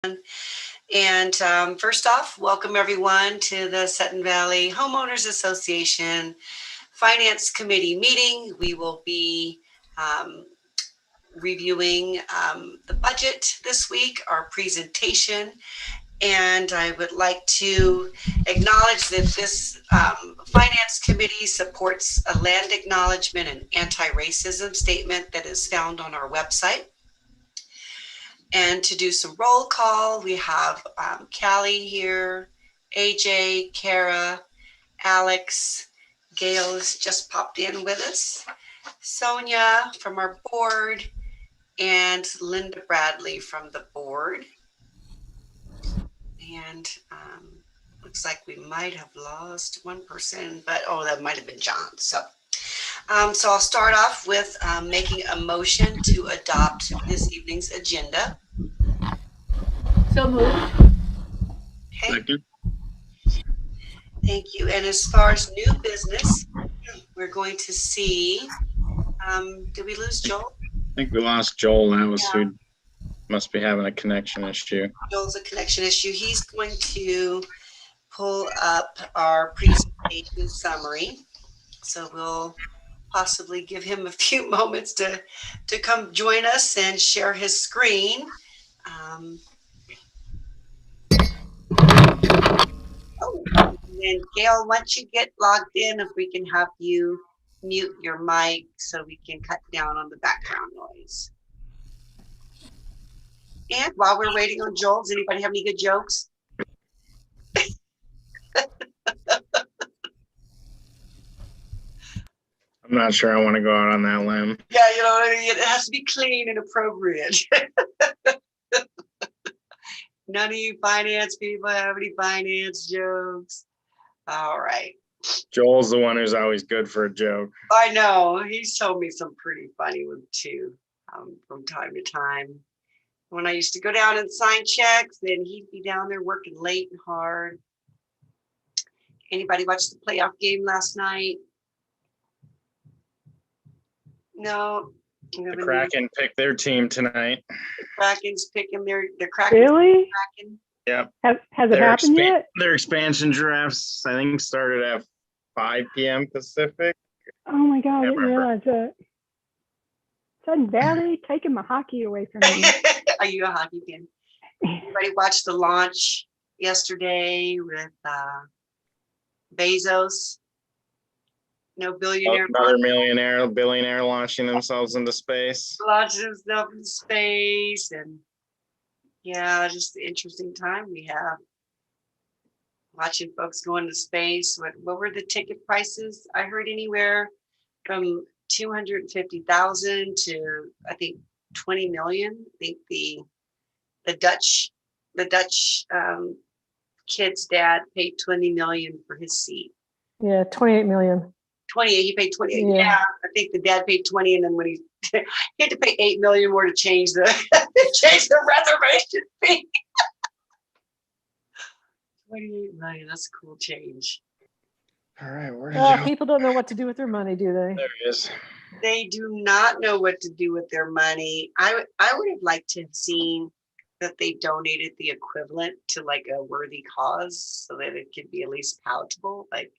And first off, welcome everyone to the Sutton Valley Homeowners Association Finance Committee meeting. We will be reviewing the budget this week, our presentation, and I would like to acknowledge that this Finance Committee supports a land acknowledgement and anti-racism statement that is found on our website. And to do some roll call, we have Callie here, AJ, Kara, Alex, Gail has just popped in with us, Sonia from our board, and Linda Bradley from the board. And looks like we might have lost one person, but that might have been John. So I'll start off with making a motion to adopt this evening's agenda. So moved. Okay. Thank you. Thank you. And as far as new business, we're going to see, did we lose Joel? I think we lost Joel. That was who must be having a connection issue. Joel's a connection issue. He's going to pull up our presentation summary. So we'll possibly give him a few moments to come join us and share his screen. And Gail, once you get logged in, if we can have you mute your mic so we can cut down on the background noise. And while we're waiting on Joel, does anybody have any good jokes? I'm not sure I want to go out on that limb. Yeah, it has to be clean and appropriate. None of you finance people have any finance jokes? All right. Joel's the one who's always good for a joke. I know. He's told me some pretty funny ones too, from time to time. When I used to go down and sign checks, then he'd be down there working late and hard. Anybody watch the playoff game last night? No. The Kraken picked their team tonight. The Kraken's picking their Kraken. Really? Kraken. Yep. Has it happened yet? Their expansion drafts, I think, started at 5 p.m. Pacific. Oh my God, I didn't realize that. Sudden Valley taking my hockey away from me. Are you a hockey fan? Anybody watch the launch yesterday with Bezos? No billionaire. Another billionaire launching themselves into space. Launching himself in space. And yeah, just the interesting time we have. Watching folks go into space. What were the ticket prices? I heard anywhere from 250,000 to I think 20 million. I think the Dutch kid's dad paid 20 million for his seat. Yeah, 28 million. 28, he paid 28. Yeah. Yeah, I think the dad paid 20, and then when he had to pay 8 million more to change the reservation fee. 28 million, that's a cool change. All right, where did you? People don't know what to do with their money, do they? There he is. They do not know what to do with their money. I would have liked to have seen that they donated the equivalent to like a worthy cause so that it could be at least palatable. Like,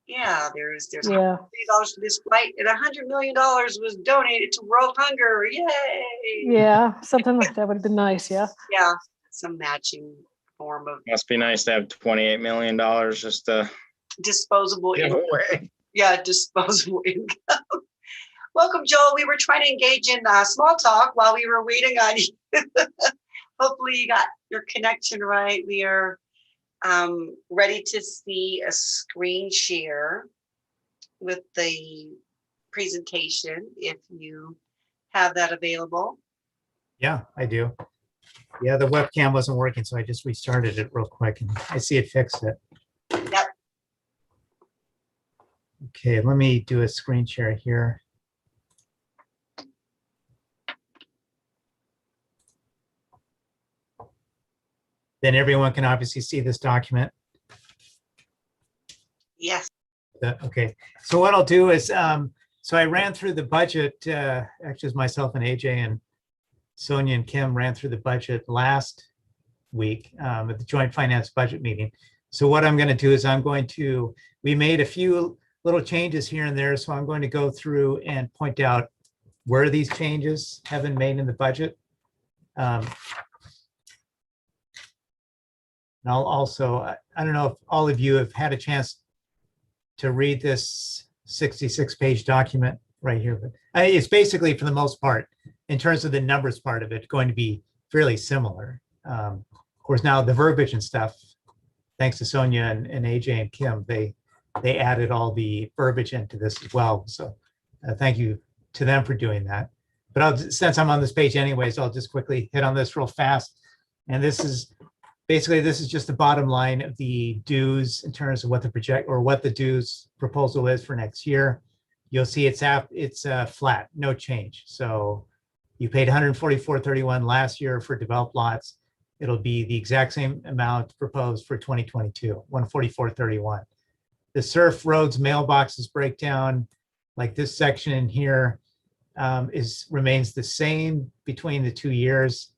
yeah, there's $100 million for this flight, and $100 million was donated to World Hunger. Yay! Yeah, something like that would have been nice. Yeah. Yeah, some matching form of Must be nice to have $28 million just to disposable give income. away. Yeah, disposable income. Welcome, Joel. We were trying to engage in small talk while we were waiting on you. Hopefully you got your connection right. We are ready to see a screen share with the presentation if you have that available. Yeah, I do. Yeah, the webcam wasn't working, so I just restarted it real quick and I see it fixed it. Yep. Okay, let me do a screen share here. Then everyone can obviously see this document. Yes. Okay, so what I'll do is, so I ran through the budget, actually it was myself and AJ and Sonia and Kim ran through the budget last week at the joint finance budget meeting. So what I'm going to do is we made a few little changes here and there. So I'm going to go through and point out where these changes have been made in the budget. And I'll also, I don't know if all of you have had a chance to read this 66-page document right here, but it's basically, for the most part, in terms of the numbers part of it, going to be fairly similar. Of course, now the verbiage and stuff, thanks to Sonia and AJ and Kim, they added all the verbiage into this as well. So thank you to them for doing that. But since I'm on this page anyways, I'll just quickly hit on this real fast. And this is just the bottom line of the dues in terms of what the dues proposal is for next year. You'll see it's flat, no change. So you paid $144.31 last year for developed lots. It'll be the exact same amount proposed for 2022, $144.31. The surf roads mailboxes breakdown, like this section in here, remains the same between the 2 years.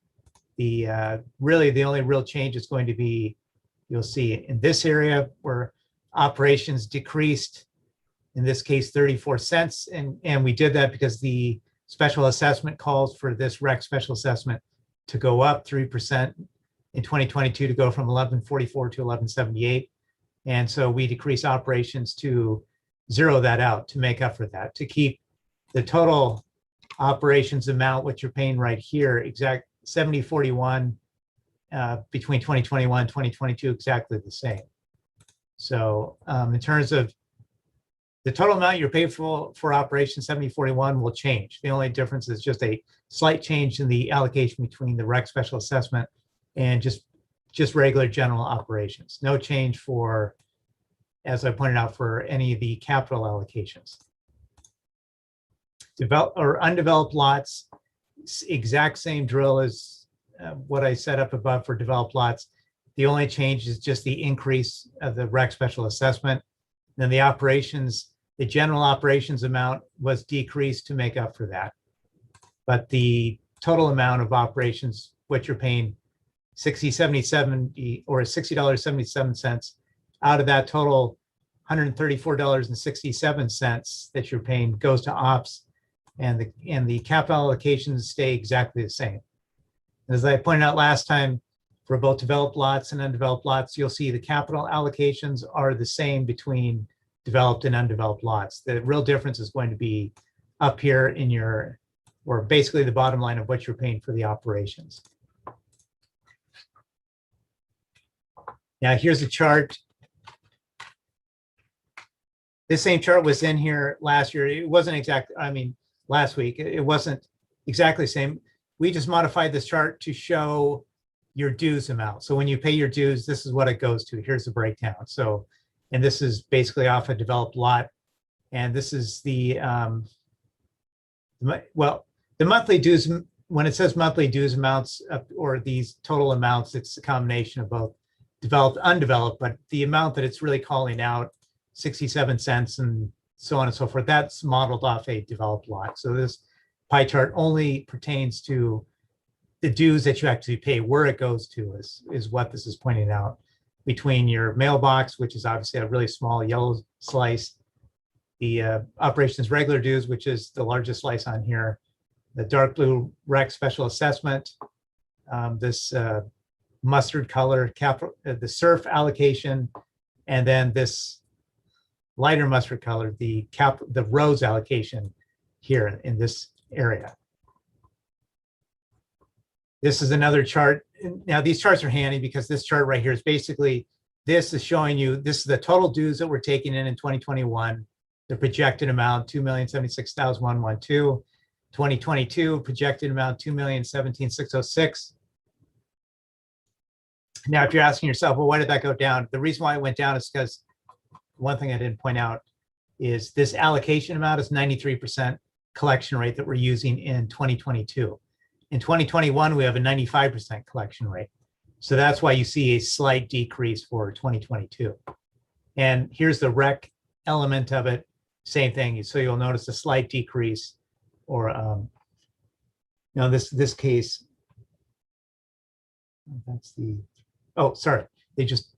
Really the only real change is going to be, you'll see in this area where operations decreased, in this case 34 cents, and we did that because the special assessment calls for this rec special assessment to go up 3% in 2022, to go from 1144 to 1178. And so we decrease operations to zero that out to make up for that, to keep the total operations amount, what you're paying right here, exact 7041 between 2021 and 2022, exactly the same. So in terms of the total amount you're paid for operation 7041 will change. The only difference is just a slight change in the allocation between the rec special assessment and just regular general operations. No change for, as I pointed out, for any of the capital allocations. Developed or undeveloped lots, exact same drill as what I set up above for developed lots. The only change is just the increase of the rec special assessment. Then the operations, the general operations amount was decreased to make up for that. But the total amount of operations, what you're paying, $60.77 or $60.77 out of that total $134.67 that you're paying goes to ops, and the capital allocations stay exactly the same. As I pointed out last time, for both developed lots and undeveloped lots, you'll see the capital allocations are the same between developed and undeveloped lots. The real difference is going to be up here in your, or basically the bottom line of what you're paying for the operations. Now here's a chart. This same chart was in here last year. It wasn't exactly, last week, it wasn't exactly the same. We just modified this chart to show your dues amount. So when you pay your dues, this is what it goes to. Here's the breakdown. So, and this is basically off a developed lot. And this is the, well, the monthly dues, when it says monthly dues amounts or these total amounts, it's a combination of both developed, undeveloped, but the amount that it's really calling out, 67 cents and so on and so forth, that's modeled off a developed lot. So this pie chart only pertains to the dues that you actually pay. Where it goes to is what this is pointing out, between your mailbox, which is obviously a really small yellow slice, the operations regular dues, which is the largest slice on here, the dark blue rec special assessment, this mustard color capital, the surf allocation, and then this lighter mustard color, the roads allocation here in this area. This is another chart. Now these charts are handy because this chart right here is basically, this is showing you, this is the total dues that we're taking in 2021, the projected amount, 2,076,112. 2022 projected amount, 2,017,606. Now, if you're asking yourself, well, why did that go down? The reason why it went down is because one thing I didn't point out is this allocation amount is 93% collection rate that we're using in 2022. In 2021, we have a 95% collection rate. So that's why you see a slight decrease for 2022. And here's the rec element of it, same thing. So you'll notice a slight decrease, or this case, That's the, oh, sorry, they just,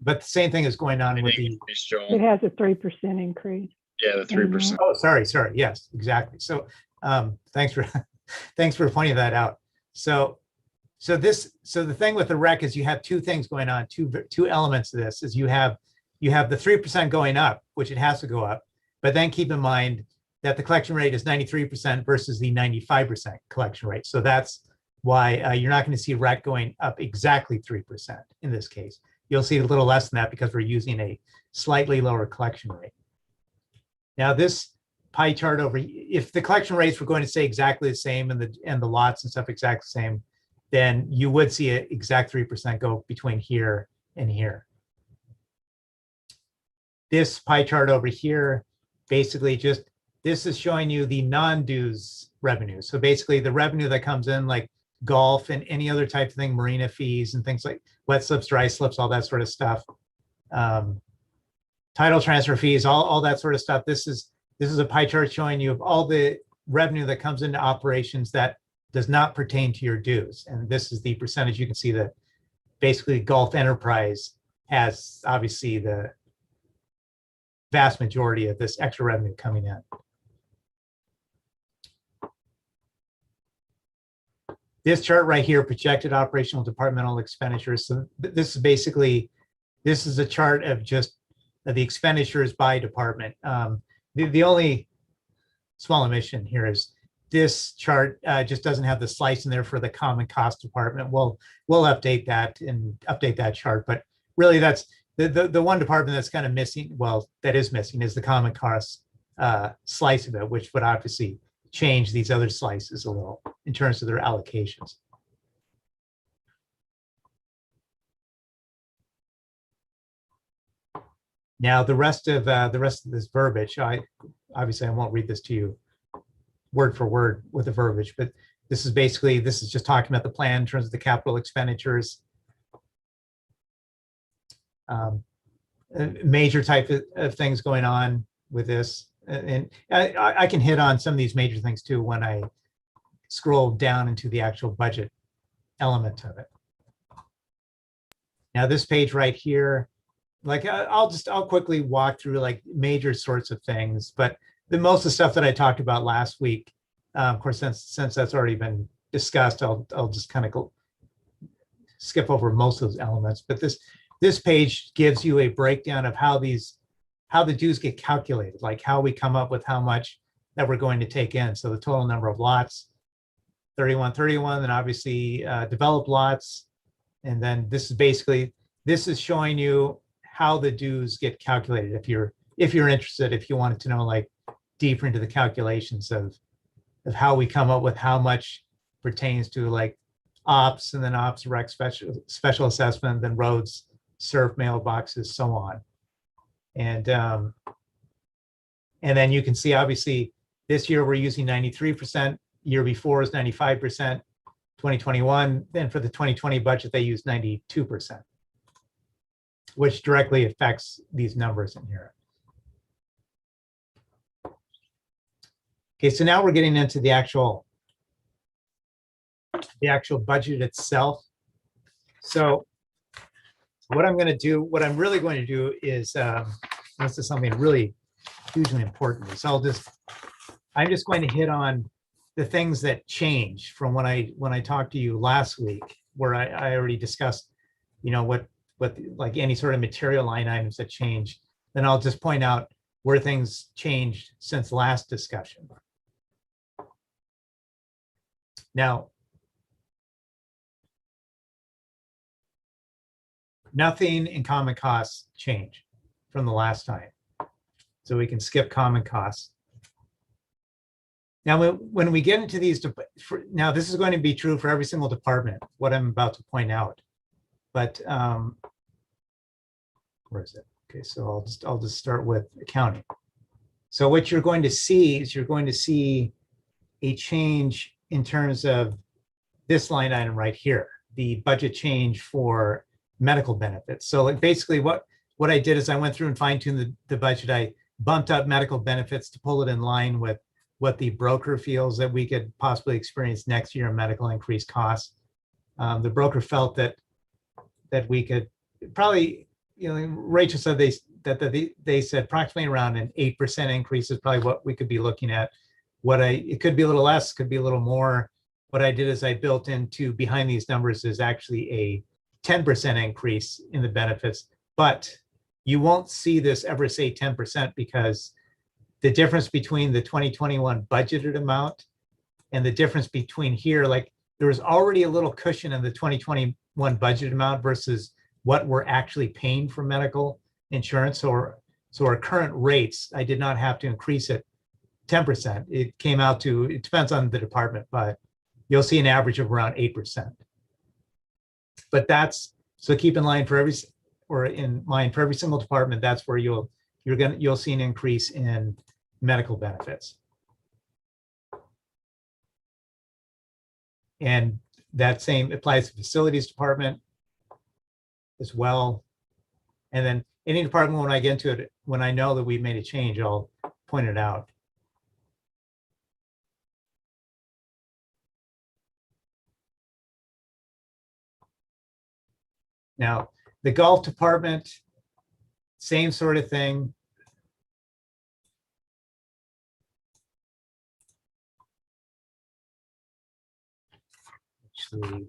but the same thing is going on with the, Increase, Joel. It has a 3% increase. Yeah, the 3%. oh, sorry, yes, exactly. So thanks for thanks for pointing that out. So the thing with the rec is you have two things going on, two elements of this is you have the 3% going up, which it has to go up, but then keep in mind that the collection rate is 93% versus the 95% collection rate. So that's why you're not going to see rec going up exactly 3% in this case. You'll see a little less than that because we're using a slightly lower collection rate. Now this pie chart over, if the collection rates were going to stay exactly the same and the lots and stuff exactly the same, then you would see an exact 3% go between here and here. This pie chart over here, basically just, this is showing you the non-dues revenue. So basically the revenue that comes in like golf and any other type of thing, marina fees and things like wet slips, dry slips, all that sort of stuff. Title transfer fees, all that sort of stuff. This is a pie chart showing you of all the revenue that comes into operations that does not pertain to your dues. And this is the percentage. You can see that basically Gulf Enterprise has obviously the vast majority of this extra revenue coming in. This chart right here, projected operational departmental expenditures. So this is basically, this is a chart of just the expenditures by department. The only small omission here is this chart just doesn't have the slice in there for the common cost department. We'll update that and update that chart, but really that's the one department that's kind of missing, well, that is missing is the common cost slice of it, which would obviously change these other slices a little in terms of their allocations. Now, the rest of this verbiage, obviously I won't read this to you word for word with the verbiage, but this is basically, this is just talking about the plan in terms of the capital expenditures. Major type of things going on with this. And I can hit on some of these major things too when I scroll down into the actual budget element of it. Now this page right here, like I'll quickly walk through like major sorts of things, but most of the stuff that I talked about last week, of course, since that's already been discussed, I'll just kind of skip over most of those elements. But this page gives you a breakdown of how the dues get calculated, like how we come up with how much that we're going to take in. So the total number of lots, 31, then obviously developed lots. And then this is basically, this is showing you how the dues get calculated. If you're interested, if you wanted to know like deeper into the calculations of how we come up with how much pertains to like ops and then ops rec special assessment, then roads, SURF, mailboxes, so on. And then you can see obviously this year we're using 93%, year before is 95%, 2021, then for the 2020 budget they used 92%, which directly affects these numbers in here. Okay, so now we're getting into the actual budget itself. So what I'm really going to do is, this is something really hugely important. So I'm just going to hit on the things that change from when I talked to you last week, where I already discussed, you know, what like any sort of material line items that change. Then I'll just point out where things changed since last discussion. Now, nothing in common costs change from the last time. So we can skip common costs. Now, when we get into these, now this is going to be true for every single department, what I'm about to point out. But where is it? Okay, so I'll just start with accounting. So what you're going to see is you're going to see a change in terms of this line item right here, the budget change for medical benefits. So like basically what I did is I went through and fine-tuned the budget. I bumped up medical benefits to pull it in line with what the broker feels that we could possibly experience next year in medical increased costs. The broker felt that we could probably, Rachel said they said approximately around an 8% increase is probably what we could be looking at. It could be a little less, could be a little more. What I did is I built into behind these numbers is actually a 10% increase in the benefits, but you won't see this ever say 10% because the difference between the 2021 budgeted amount and the difference between here, like there was already a little cushion in the 2021 budget amount versus what we're actually paying for medical insurance. So our current rates, I did not have to increase it 10%. It came out to, it depends on the department, but you'll see an average of around 8%. But so keep in mind for every single department, that's where you'll see an increase in medical benefits. And that same applies to facilities department as well. And then any department, when I get into it, when I know that we've made a change, I'll point it out. Now, the golf department, same sort of thing. Actually,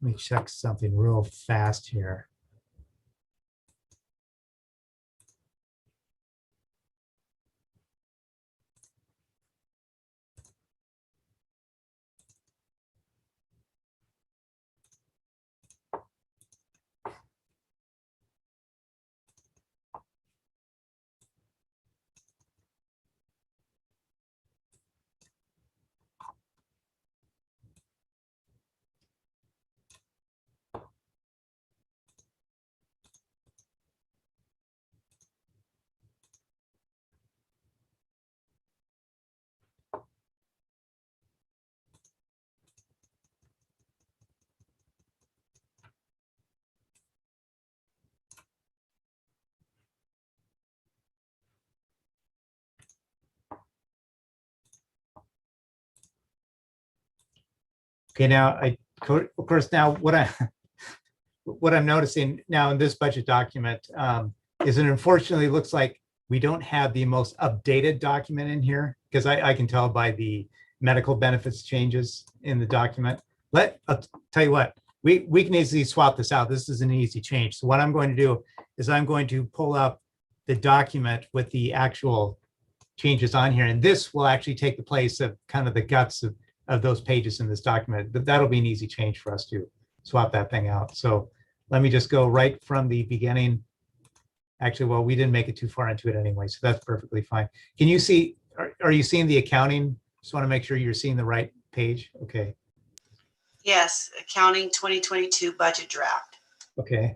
let me check something real fast here. Okay, now of course, now what I'm noticing now in this budget document is it unfortunately looks like we don't have the most updated document in here because I can tell by the medical benefits changes in the document. I'll tell you what, we can easily swap this out. This is an easy change. So what I'm going to do is I'm going to pull up the document with the actual changes on here, and this will actually take the place of kind of the guts of those pages in this document. But that'll be an easy change for us to swap that thing out. So let me just go right from the beginning. Actually, well, we didn't make it too far into it anyway, so that's perfectly fine. Can you see, are you seeing the accounting? Just want to make sure you're seeing the right page. Okay. Yes, accounting 2022 budget draft. Okay.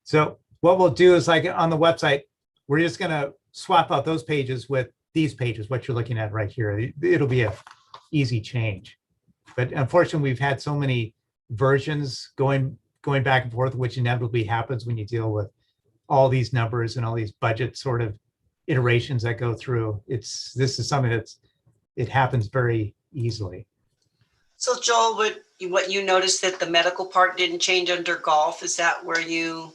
So what we'll do is, like on the website, we're just going to swap out those pages with these pages, what you're looking at right here. It'll be a easy change. But unfortunately, we've had so many versions going back and forth, which inevitably happens when you deal with all these numbers and all these budget sort of iterations that go through. This is something it happens very easily. So Joel, what you noticed that the medical part didn't change under golf, is that where you?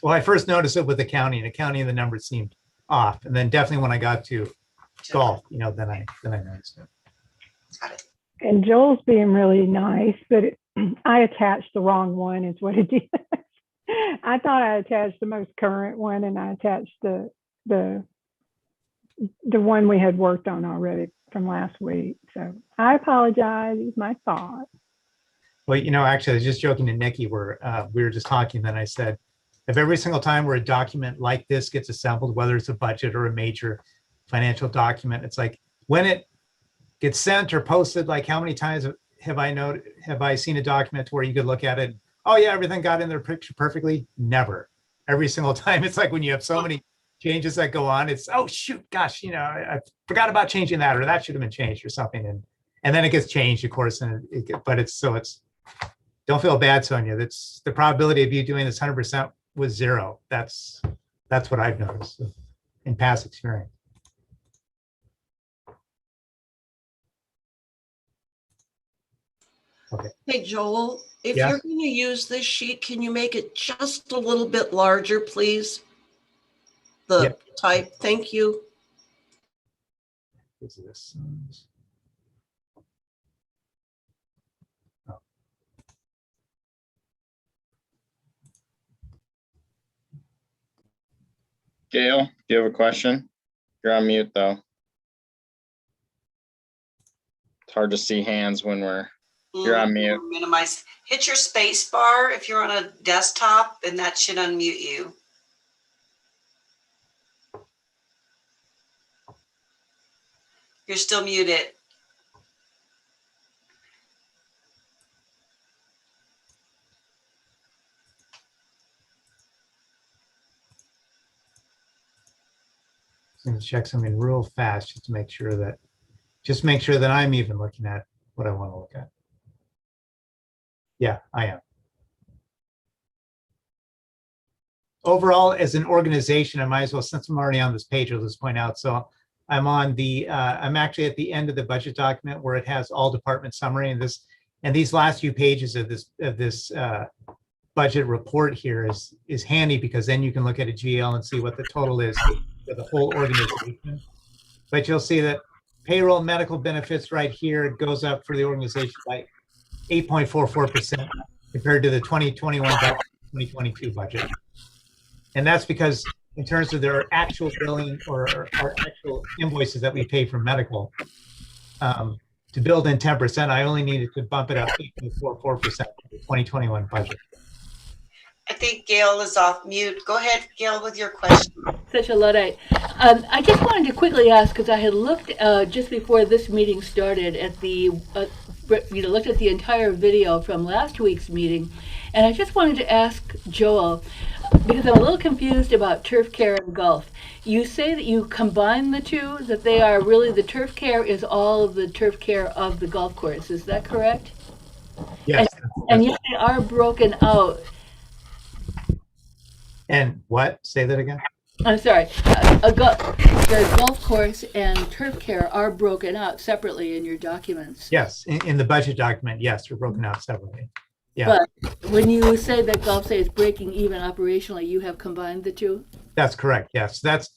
Well, I first noticed it with accounting. The numbers seemed off. And then definitely when I got to golf, then I noticed it. Got it. And Joel's being really nice, but I attached the wrong one is what it did. I thought I attached the most current one, and I attached the one we had worked on already from last week. So I apologize. It's my fault. Well, actually, I was just joking to Nikki where we were just talking. Then I said, if every single time where a document like this gets assembled, whether it's a budget or a major financial document, it's like when it gets sent or posted, like how many times have I seen a document where you could look at it? Oh yeah, everything got in their picture perfectly. Never. Every single time. It's like when you have so many changes that go on, it's, oh shoot, gosh, I forgot about changing that, or that should have been changed or something. And then it gets changed, of course, but it's don't feel bad, Sonia. That's the probability of you doing this 100% was zero. That's what I've noticed in past experience. Okay. Hey, Joel, if Yes? you're going to use this sheet, can you make it just a little bit larger, please? The Yep. type, thank you. Is this? Gail, do you have a question? You're on mute though. It's hard to see hands when you're on mute. Minimize. Hit your space bar if you're on a desktop, and that should unmute you. You're still muted. I'm going to check something real fast just to make sure that I'm even looking at what I want to look at. Yeah, I am. Overall, as an organization, I might as well, since I'm already on this page, I'll just point out. So I'm actually at the end of the budget document where it has all department summary, and these last few pages of this budget report here is handy, because then you can look at a GL and see what the total is for the whole organization. But you'll see that payroll medical benefits right here, it goes up for the organization by 8.44% compared to the 2021 budget, 2022 budget. And that's because in terms of their actual billing or our actual invoices that we pay for medical, to build in 10%, I only needed to bump it up 8.44% for the 2021 budget. I think Gail is off mute. Go ahead, Gail, with your question. Such a Luddite. I just wanted to quickly ask, because I had looked just before this meeting started at the, looked at the entire video from last week's meeting, and I just wanted to ask Joel, because I'm a little confused about turf care and golf. You say that you combine the two, that they are really, the turf care is all of the turf care of the golf course. Is that correct? Yes. And yet they are broken out. And what? Say that again. I'm sorry. The golf course and turf care are broken out separately in your documents. Yes, in the budget document, yes, they're broken out separately. Yeah. But when you say that golf say is breaking even operationally, you have combined the two? That's correct. Yes, that's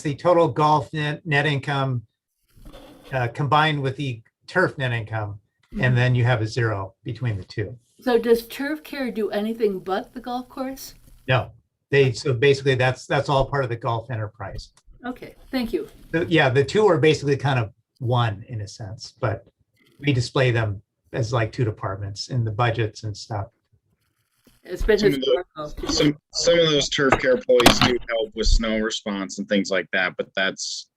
the total golf net income combined with the turf net income, and then you have a zero between the two. So does turf care do anything but the golf course? No, so basically that's all part of the golf enterprise. Okay, thank you. Yeah, the two are basically kind of one in a sense, but we display them as like two departments in the budgets and stuff. It's been historical. Some of those turf care employees do help with snow response and things like that, but that's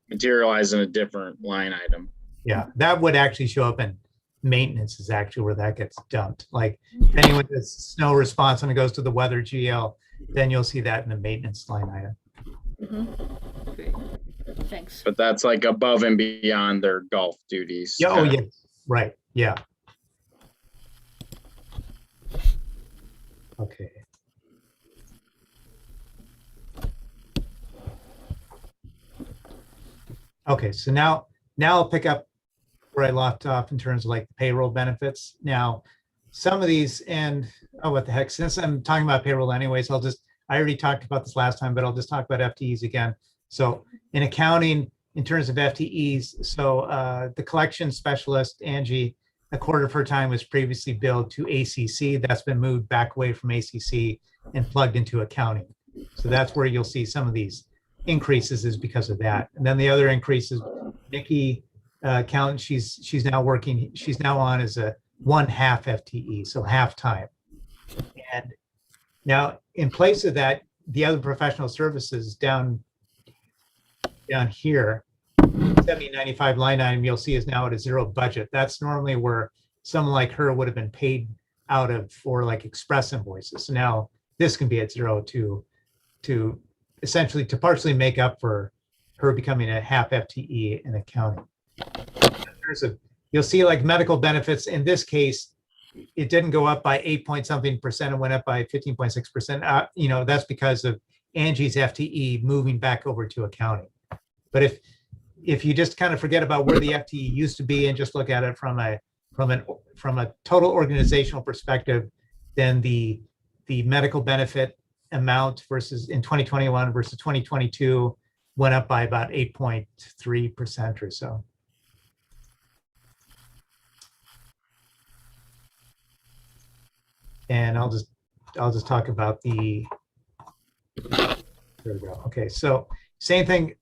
materialized in a different line item. Yeah, that would actually show up in maintenance is actually where that gets dumped. Like depending on the snow response when it goes to the weather GL, then you'll see that in the maintenance line item. Mm-hmm. Great, thanks. But that's like above and beyond their golf duties. Yeah, oh yeah, right, yeah. Okay. Okay, so now I'll pick up where I left off in terms of like the payroll benefits. Now, some of these, and oh, what the heck, since I'm talking about payroll anyways, I already talked about this last time, but I'll just talk about FTEs again. So in accounting, in terms of FTEs, so the collection specialist, Angie, a quarter of her time was previously billed to ACC. That's been moved back away from ACC and plugged into accounting. So that's where you'll see some of these increases is because of that. And then the other increases, Nikki, accountant, she's now on as a 1/2 FTE, so half time. And now in place of that, the other professional services down here, 7095 line item, you'll see is now at a zero budget. That's normally where someone like her would have been paid out of for like express invoices. So now this can be at zero to essentially to partially make up for her becoming a 1/2 FTE in accounting. You'll see like medical benefits in this case, it didn't go up by 8 point something percent, it went up by 15.6%. You know, that's because of Angie's FTE moving back over to accounting. But if you just kind of forget about where the FTE used to be and just look at it from a total organizational perspective, then the medical benefit amount versus in 2021 versus 2022 went up by about 8.3% or so. And I'll just talk about the, there we go. Okay, so same thing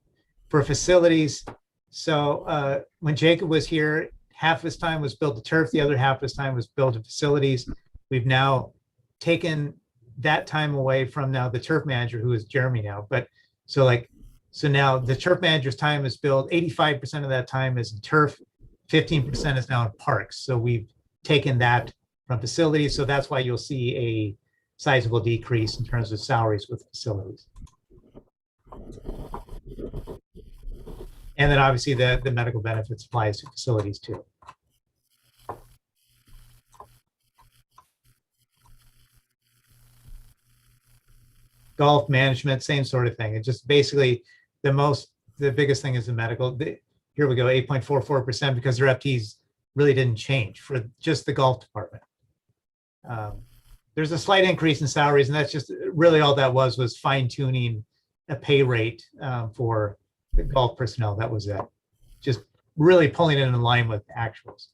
for facilities. So when Jacob was here, half his time was billed to turf, the other half of his time was billed to facilities. We've now taken that time away from now the turf manager, who is Jeremy now. But so now the turf manager's time is billed, 85% of that time is in turf, 15% is now in parks. So we've taken that from facilities. So that's why you'll see a sizable decrease in terms of salaries with facilities. And then obviously the medical benefits applies to facilities too. Golf management, same sort of thing. It just basically the biggest thing is the medical. Here we go, 8.44% because their FTEs really didn't change for just the golf department. There's a slight increase in salaries, and that's just really all that was fine tuning a pay rate for the golf personnel. That was it. Just really pulling it in line with actuals.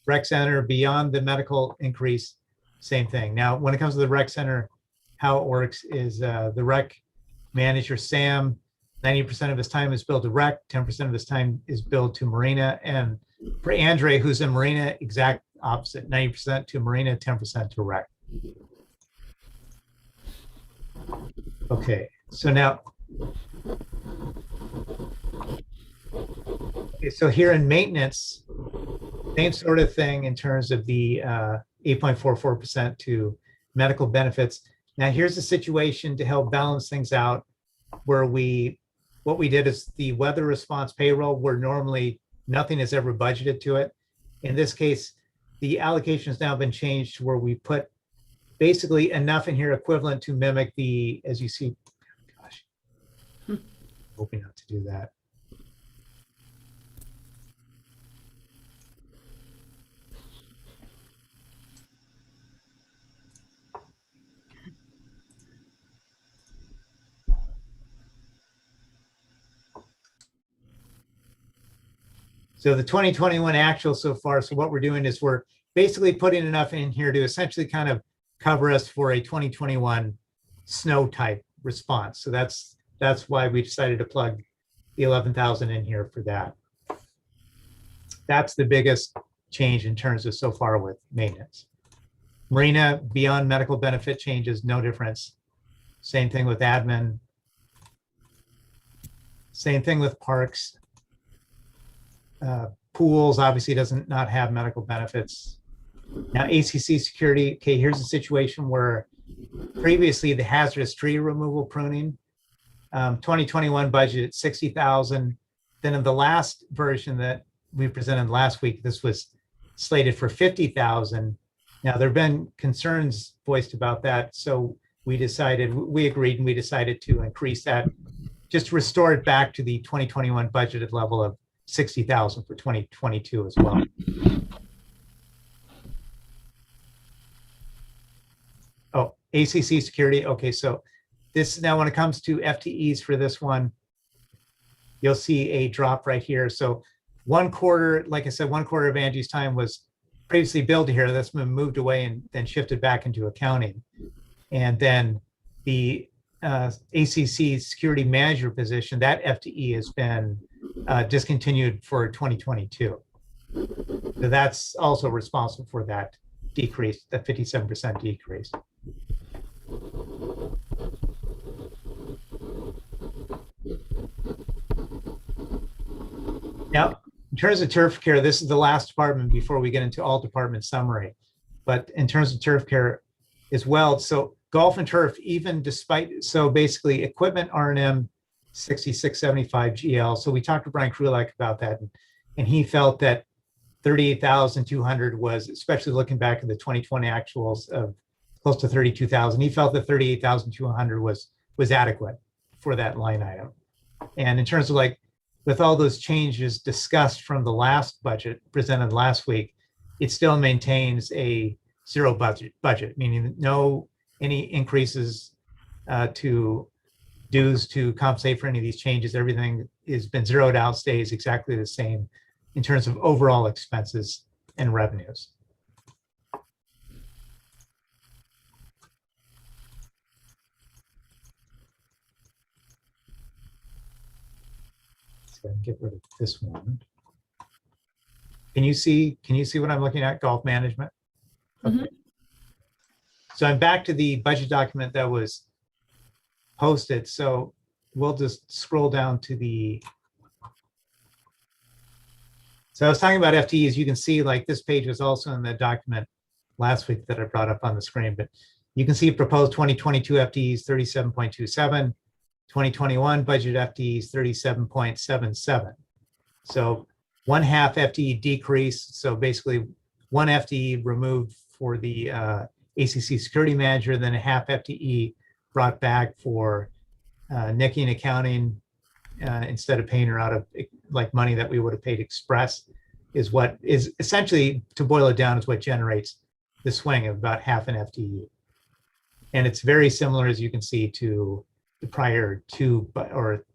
Rec center, beyond the medical increase, same thing. Now, when it comes to the rec center, how it works is the rec manager, Sam, 90% of his time is billed to rec, 10% of his time is billed to marina. And for Andre, who's in marina, exact opposite, 90% to marina, 10% to rec. Okay, so now, so here in maintenance, same sort of thing in terms of the 8.44% to medical benefits. Now here's a situation to help balance things out where what we did is the weather response payroll, where normally nothing is ever budgeted to it. In this case, the allocation has now been changed to where we put basically enough in here equivalent to mimic the, as you see, gosh, hoping not to do that. So the 2021 actual so far, so what we're doing is we're basically putting enough in here to essentially kind of cover us for a 2021 snow type response. So that's why we decided to plug the 11,000 in here for that. That's the biggest change in terms of so far with maintenance. Marina, beyond medical benefit changes, no difference. Same thing with admin. Same thing with parks. Pools obviously doesn't not have medical benefits. Now ACC security, okay, here's a situation where previously the hazardous tree removal pruning, 2021 budget at 60,000. Then in the last version that we presented last week, this was slated for 50,000. Now there have been concerns voiced about that. So we agreed and we decided to increase that, just to restore it back to the 2021 budgeted level of 60,000 for 2022 as well. Oh, ACC security. Okay, so this now when it comes to FTEs for this one, you'll see a drop right here. So 1/4, like I said, 1/4 of Angie's time was previously billed here. That's been moved away and then shifted back into accounting. And then the ACC security manager position, that FTE has been discontinued for 2022. So that's also responsible for that decrease, that 57% decrease. Now, in terms of turf care, this is the last department before we get into all department summary. But in terms of turf care as well, so golf and turf, even despite, so basically equipment R&M 6675 GL. So we talked to Brian Krulak about that, and he felt that 38,200 was, especially looking back at the 2020 actuals of close to 32,000. He felt that 38,200 was adequate for that line item. And in terms of like, with all those changes discussed from the last budget presented last week, it still maintains a zero budget, meaning no any increases to dues to compensate for any of these changes. Everything has been zeroed out, stays exactly the same in terms of overall expenses and revenues. So I can get rid of this one. Can you see what I'm looking at? Golf management. Okay. Mhm. So I'm back to the budget document that was posted. So we'll just scroll down to the. So I was talking about FTEs. You can see like this page was also in the document last week that I brought up on the screen, but you can see proposed 2022 FTEs 37.27, 2021 budget FTEs 37.77. So 1/2 FTE decrease. So basically 1 FTE removed for the ACC security manager, then 1/2 FTE brought back for Nikki and accounting instead of paying her out of like money that we would have paid Express, is what is essentially, to boil it down, is what generates the swing of about 1/2 an FTE. And it's very similar, as you can see, to the prior 2 or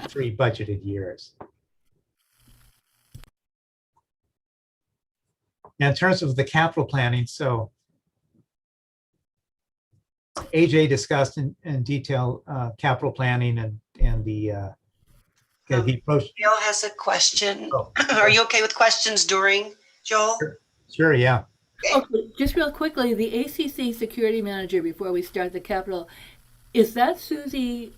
3 budgeted years. Now, in terms of the capital planning, so AJ discussed in detail capital planning and the approach. Bill has a question. Oh. Are you okay with questions during, Joel? Sure, yeah. Okay, just real quickly, the ACC security manager, before we start the capital, is that Susie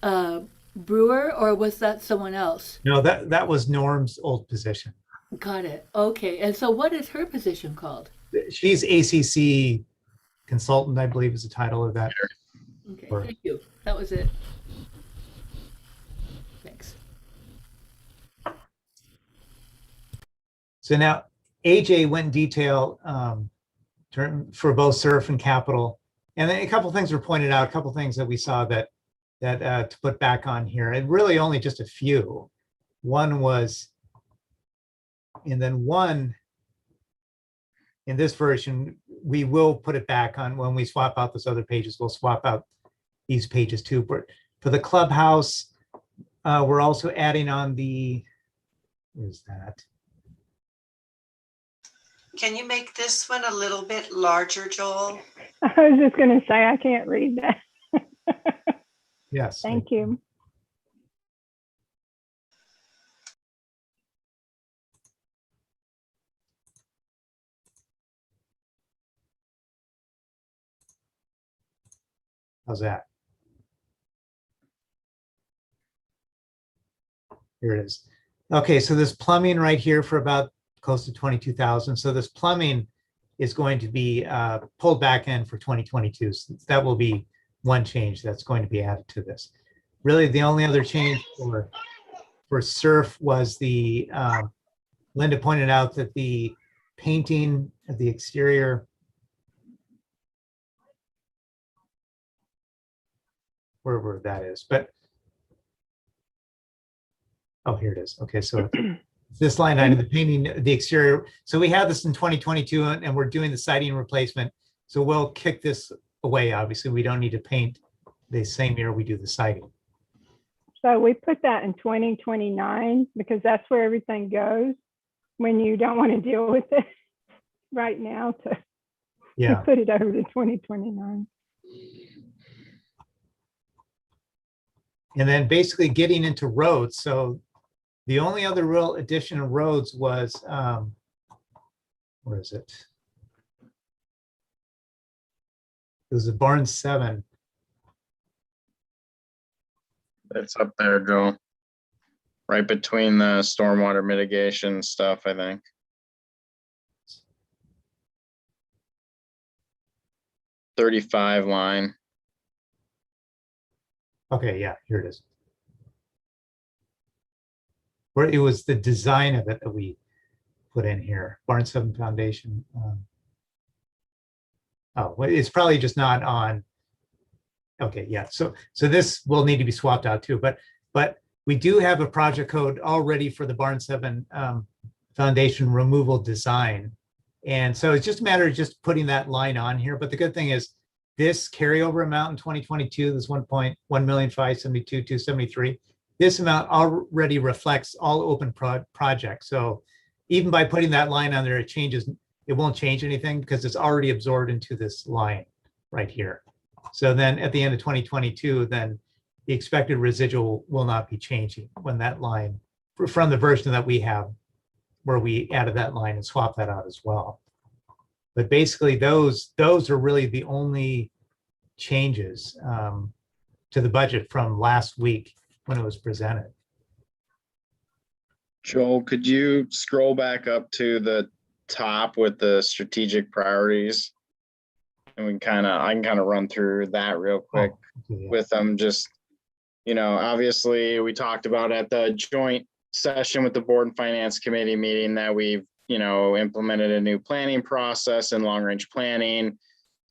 Brewer or was that someone else? No, that was Norm's old position. Got it. Okay. And so what is her position called? She's ACC consultant, I believe is the title of that. Okay, Or- thank you. That was it. Thanks. So now AJ went in detail for both SURF and capital. And then a couple of things were pointed out, a couple of things that we saw that to put back on here, and really only just a few. One was, and then one in this version, we will put it back on when we swap out those other pages. We'll swap out these pages too. But for the clubhouse, we're also adding on the, where's that? Can you make this one a little bit larger, Joel? I was just going to say, I can't read that. Yes. Thank you. How's that? Here it is. Okay, so this plumbing right here for about close to 22,000. So this plumbing is going to be pulled back in for 2022. So that will be one change that's going to be added to this. Really, the only other change for SURF was the, Linda pointed out that the painting of the exterior, wherever that is, but, oh, here it is. Okay, so this line item, the painting, the exterior. So we had this in 2022 and we're doing the siding replacement. So we'll kick this away. Obviously, we don't need to paint the same year we do the siding. So we put that in 2029 because that's where everything goes when you don't want to deal with it right now. So we put it over to 2029. And then basically getting into roads. So the only other real addition of roads was, where is it? It was the Barnes 7. It's up there, Joe. Right between the stormwater mitigation stuff, I think. $35 line. Okay, yeah, here it is. or it was the design of it that we put in here, Barnes 7 Foundation. Oh, well, it's probably just not on. Okay, yeah, so this will need to be swapped out too, but we do have a project code already for the Barnes 7 Foundation removal design. And so it's just a matter of just putting that line on here. But the good thing is this carryover amount in 2022, this 1,572,273, this amount already reflects all open projects. So even by putting that line on there, it won't change anything because it's already absorbed into this line right here. So then at the end of 2022, then the expected residual will not be changing when that line, from the version that we have, where we added that line and swapped that out as well. But basically those are really the only changes to the budget from last week when it was presented. Joel, could you scroll back up to the top with the strategic priorities? And I can kind of run through that real quick with them. Just, obviously we talked about at the joint session with the board and finance committee meeting that we've, implemented a new planning process and long range planning.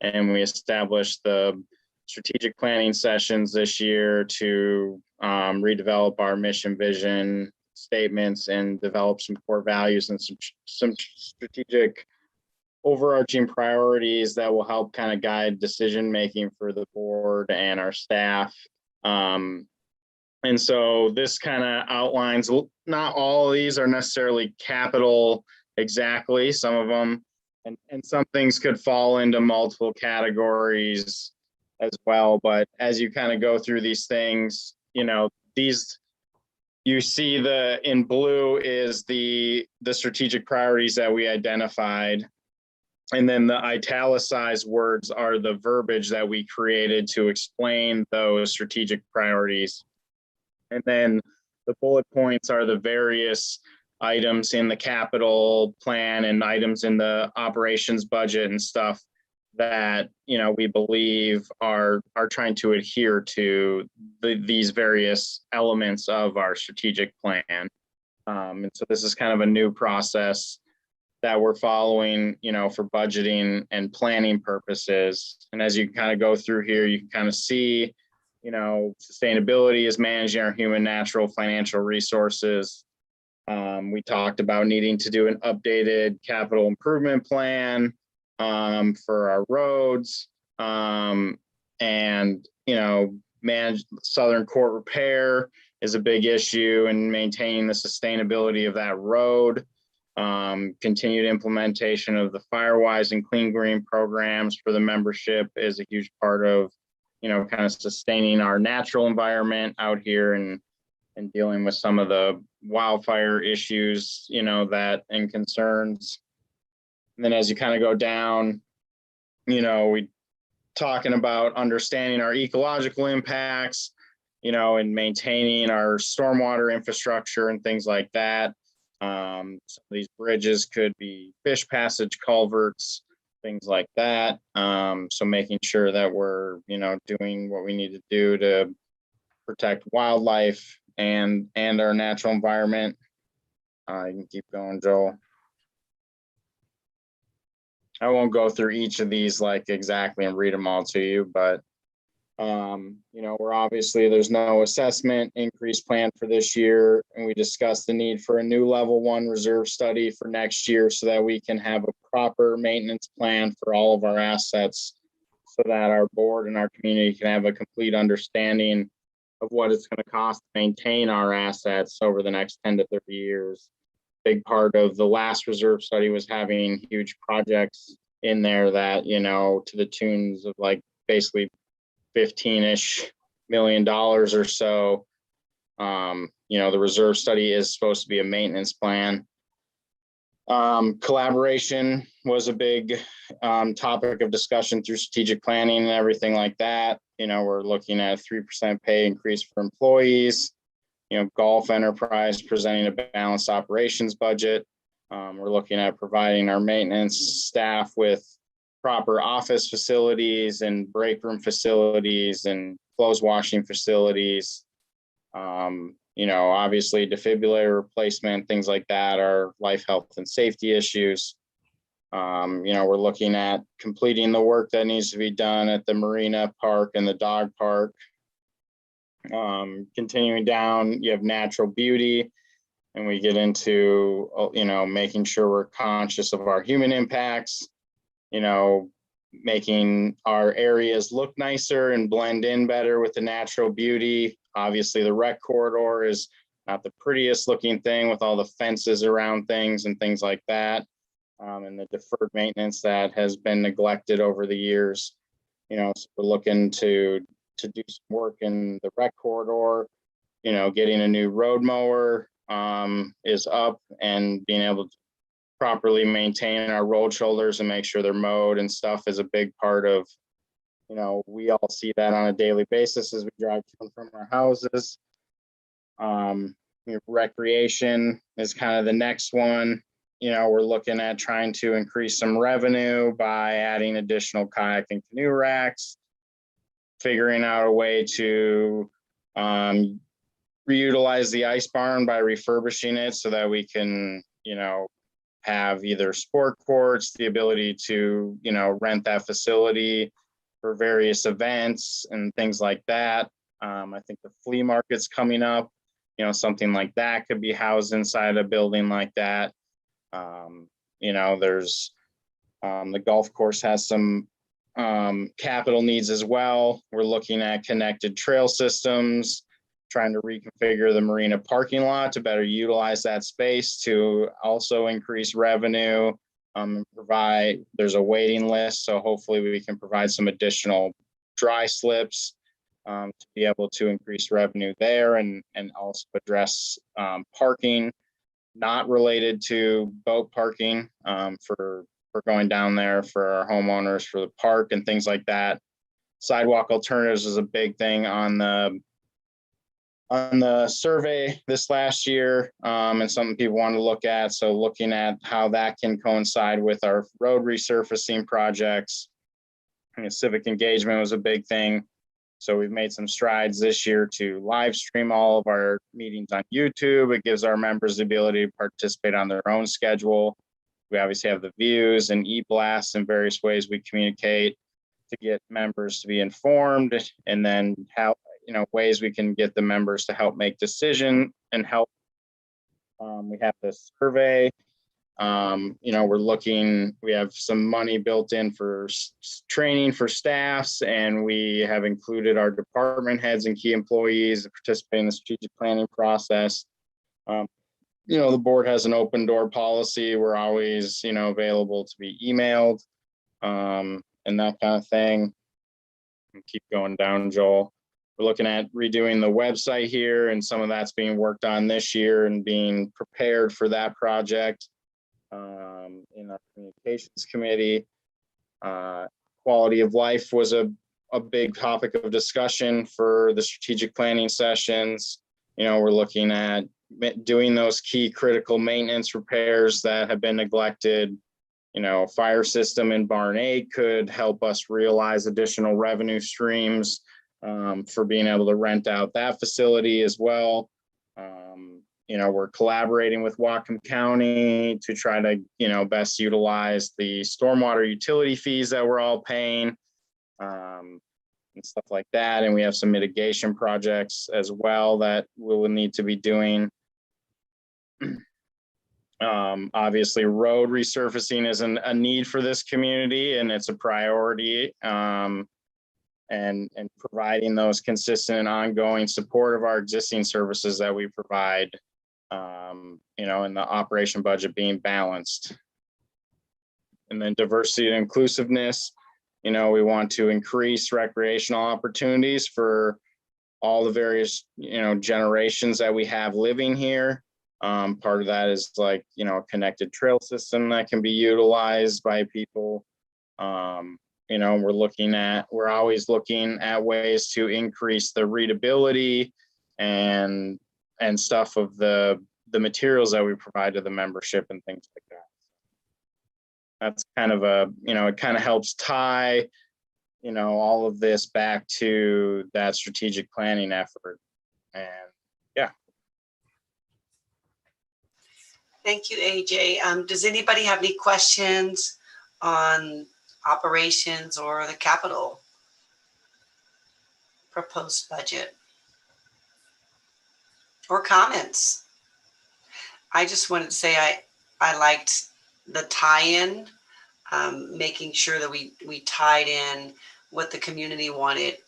And we established the strategic planning sessions this year to redevelop our mission, vision statements and develop some core values and some strategic overarching priorities that will help kind of guide decision making for the board and our staff. And so this kind of outlines, not all of these are necessarily capital exactly, some of them, and some things could fall into multiple categories as well. But as you kind of go through these things, you see in blue is the strategic priorities that we identified. And then the italicized words are the verbiage that we created to explain those strategic priorities. And then the bullet points are the various items in the capital plan and items in the operations budget and stuff that, we believe are trying to adhere to these various elements of our strategic plan. And so this is kind of a new process that we're following, for budgeting and planning purposes. And as you kind of go through here, you can kind of see, sustainability is managing our human, natural, financial resources. We talked about needing to do an updated capital improvement plan for our roads, and, manage Southern Court repair is a big issue, and maintaining the sustainability of that road. Continued implementation of the Firewise and Clean Green programs for the membership is a huge part of, kind of sustaining our natural environment out here and dealing with some of the wildfire issues, that and concerns. And then as you kind of go down, we talking about understanding our ecological impacts, and maintaining our stormwater infrastructure and things like that. Some of these bridges could be fish passage culverts, things like that. So making sure that we're, doing what we need to do to protect wildlife and our natural environment. You can keep going, Joel. I won't go through each of these like exactly and read them all to you, but we're obviously there's no assessment increase plan for this year, and we discussed the need for a new level 1 reserve study for next year so that we can have a proper maintenance plan for all of our assets, so that our board and our community can have a complete understanding of what it's going to cost to maintain our assets over the next 10 to 30 years. Big part of the last reserve study was having huge projects in there that, to the tunes of like basically $15-ish million or so. The reserve study is supposed to be a maintenance plan. Collaboration was a big topic of discussion through strategic planning and everything like that. We're looking at a 3% pay increase for employees. Golf Enterprise presenting a balanced operations budget. We're looking at providing our maintenance staff with proper office facilities and break room facilities and clothes washing facilities. Obviously defibrillator replacement, things like that are life, health, and safety issues. We're looking at completing the work that needs to be done at the marina park and the dog park. Continuing down, you have natural beauty, and we get into, making sure we're conscious of our human impacts, making our areas look nicer and blend in better with the natural beauty. Obviously, the rec corridor is not the prettiest looking thing with all the fences around things and things like that. And the deferred maintenance that has been neglected over the years. So we're looking to do some work in the rec corridor. Getting a new road mower is up, and being able to properly maintain our road shoulders and make sure they're mowed and stuff is a big part of, we all see that on a daily basis as we drive to and from our houses. Recreation is kind of the next one. We're looking at trying to increase some revenue by adding additional kayak and canoe racks, figuring out a way to reutilize the ice barn by refurbishing it so that we can, have either sport courts, the ability to, rent that facility for various events and things like that. I think the flea market's coming up, something like that could be housed inside a building like that. There's the golf course has some capital needs as well. We're looking at connected trail systems, trying to reconfigure the marina parking lot to better utilize that space to also increase revenue, and there's a waiting list. So hopefully we can provide some additional dry slips to be able to increase revenue there, and also address parking not related to boat parking for going down there for our homeowners, for the park and things like that. Sidewalk alternatives is a big thing on the survey this last year, and something people want to look at. So looking at how that can coincide with our road resurfacing projects. Civic engagement was a big thing. So we've made some strides this year to live stream all of our meetings on YouTube. It gives our members the ability to participate on their own schedule. We obviously have the views and e-blasts and various ways we communicate to get members to be informed, and then how, ways we can get the members to help make decision and help. We have this survey. We have some money built in for training for staffs, and we have included our department heads and key employees to participate in the strategic planning process. The board has an open door policy. We're always, available to be emailed, and that kind of thing. Keep going down, Joel. We're looking at redoing the website here, and some of that's being worked on this year and being prepared for that project. In our communications committee, quality of life was a big topic of discussion for the strategic planning sessions. We're looking at doing those key critical maintenance repairs that have been neglected. Fire system in Barn 8 could help us realize additional revenue streams for being able to rent out that facility as well. We're collaborating with Whatcom County to try to, best utilize the stormwater utility fees that we're all paying, and stuff like that. And we have some mitigation projects as well that we will need to be doing. Obviously, road resurfacing is a need for this community, and it's a priority. And providing those consistent and ongoing support of our existing services that we provide, and the operation budget being balanced. And then diversity and inclusiveness, we want to increase recreational opportunities for all the various, generations that we have living here. Part of that is like, a connected trail system that can be utilized by people. We're always looking at ways to increase the readability and stuff of the materials that we provide to the membership and things like that. That's kind of it kind of helps tie, all of this back to that strategic planning effort. And yeah, Thank you, AJ. Does anybody have any questions on operations or the capital proposed budget? Or comments? I just wanted to say I liked the tie-in, making sure that we tied in what the community wanted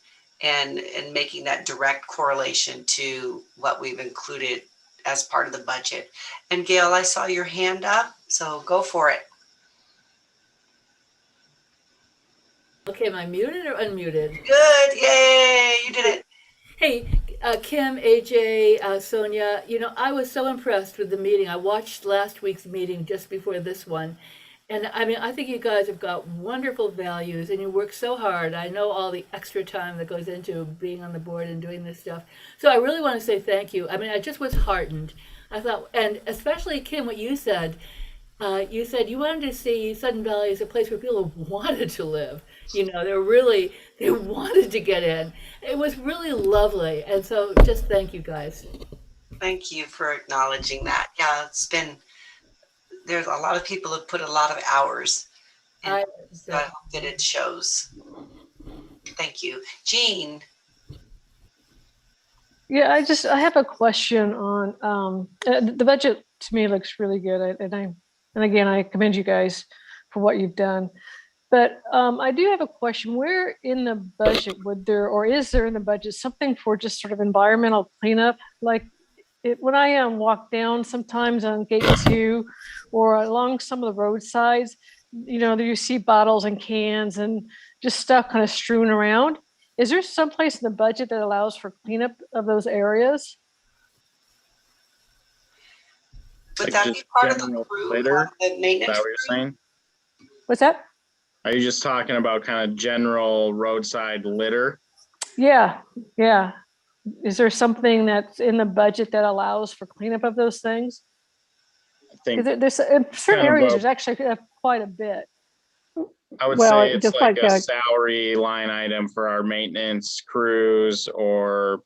and making that direct correlation to what we've included as part of the budget. And Gail, I saw your hand up, so go for it. Okay, am I muted or unmuted? Good, yay, you did it. Hey, Kim, AJ, Sonia, I was so impressed with the meeting. I watched last week's meeting just before this one. And I mean, I think you guys have got wonderful values and you work so hard. I know all the extra time that goes into being on the board and doing this stuff. So I really want to say thank you. I mean, I just was heartened. I thought, and especially Kim, what you said you wanted to see Sudden Valley as a place where people wanted to live. They wanted to get in. It was really lovely. And so just thank you guys. Thank you for acknowledging that. Yeah, there's a lot of people who put a lot of hours. And so I hope that it shows. Thank you. Jean. Yeah, I have a question on the budget. To me, looks really good, and again, I commend you guys for what you've done. But I do have a question. Where in the budget is there in the budget something for just sort of environmental cleanup? Like when I walk down sometimes on Gate 2 or along some of the roadsides, there you see bottles and cans and just stuff kind of strewn around. Is there some place in the budget that allows for cleanup of those areas? Would Like that be just part of the general crew, litter? the maintenance Is that what crew? you're saying? What's that? Are you just talking about kind of general roadside litter? Yeah. Is there something that's in the budget that allows for cleanup of those things? I think There's in certain kind of areas, a- there's actually quite a bit. I would Well, say it's just like like a a- salary line item for our maintenance crews, or,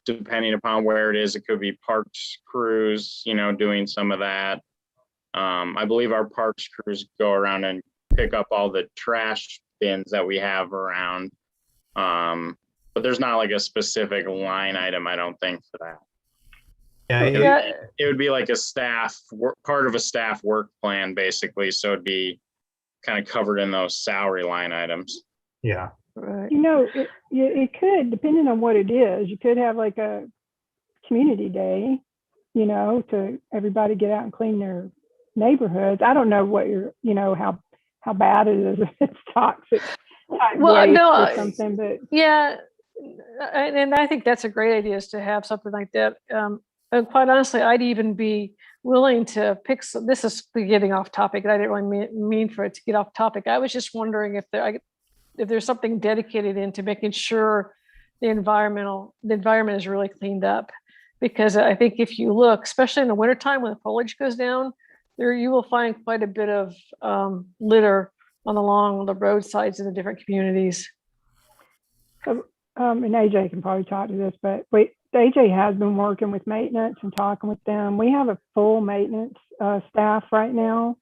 depending upon where it is, it could be parks crews, doing some of that. I believe our parks crews go around and pick up all the trash bins that we have around. But there's not like a specific line item, I don't think, for that. Yeah, It would be like part of a staff work plan, basically. So it'd be kind of covered in those salary line items. yeah. Right. It could, depending on what it is, you could have like a community day, to everybody get out and clean their neighborhoods. I don't know what how bad it is, if it's toxic type waste or something, but yeah, and I think that's a great idea, is to have something like that. And quite honestly, I'd even be willing to pick this is getting off topic, and I didn't really mean for it to get off topic. I was just wondering if there's something dedicated into making sure the environment is really cleaned up, because I think if you look, especially in the wintertime when the foliage goes down, there you will find quite a bit of litter along the roadsides in the different communities. and AJ can probably talk to this, but AJ has been working with maintenance and talking with them. We have a full maintenance staff right now,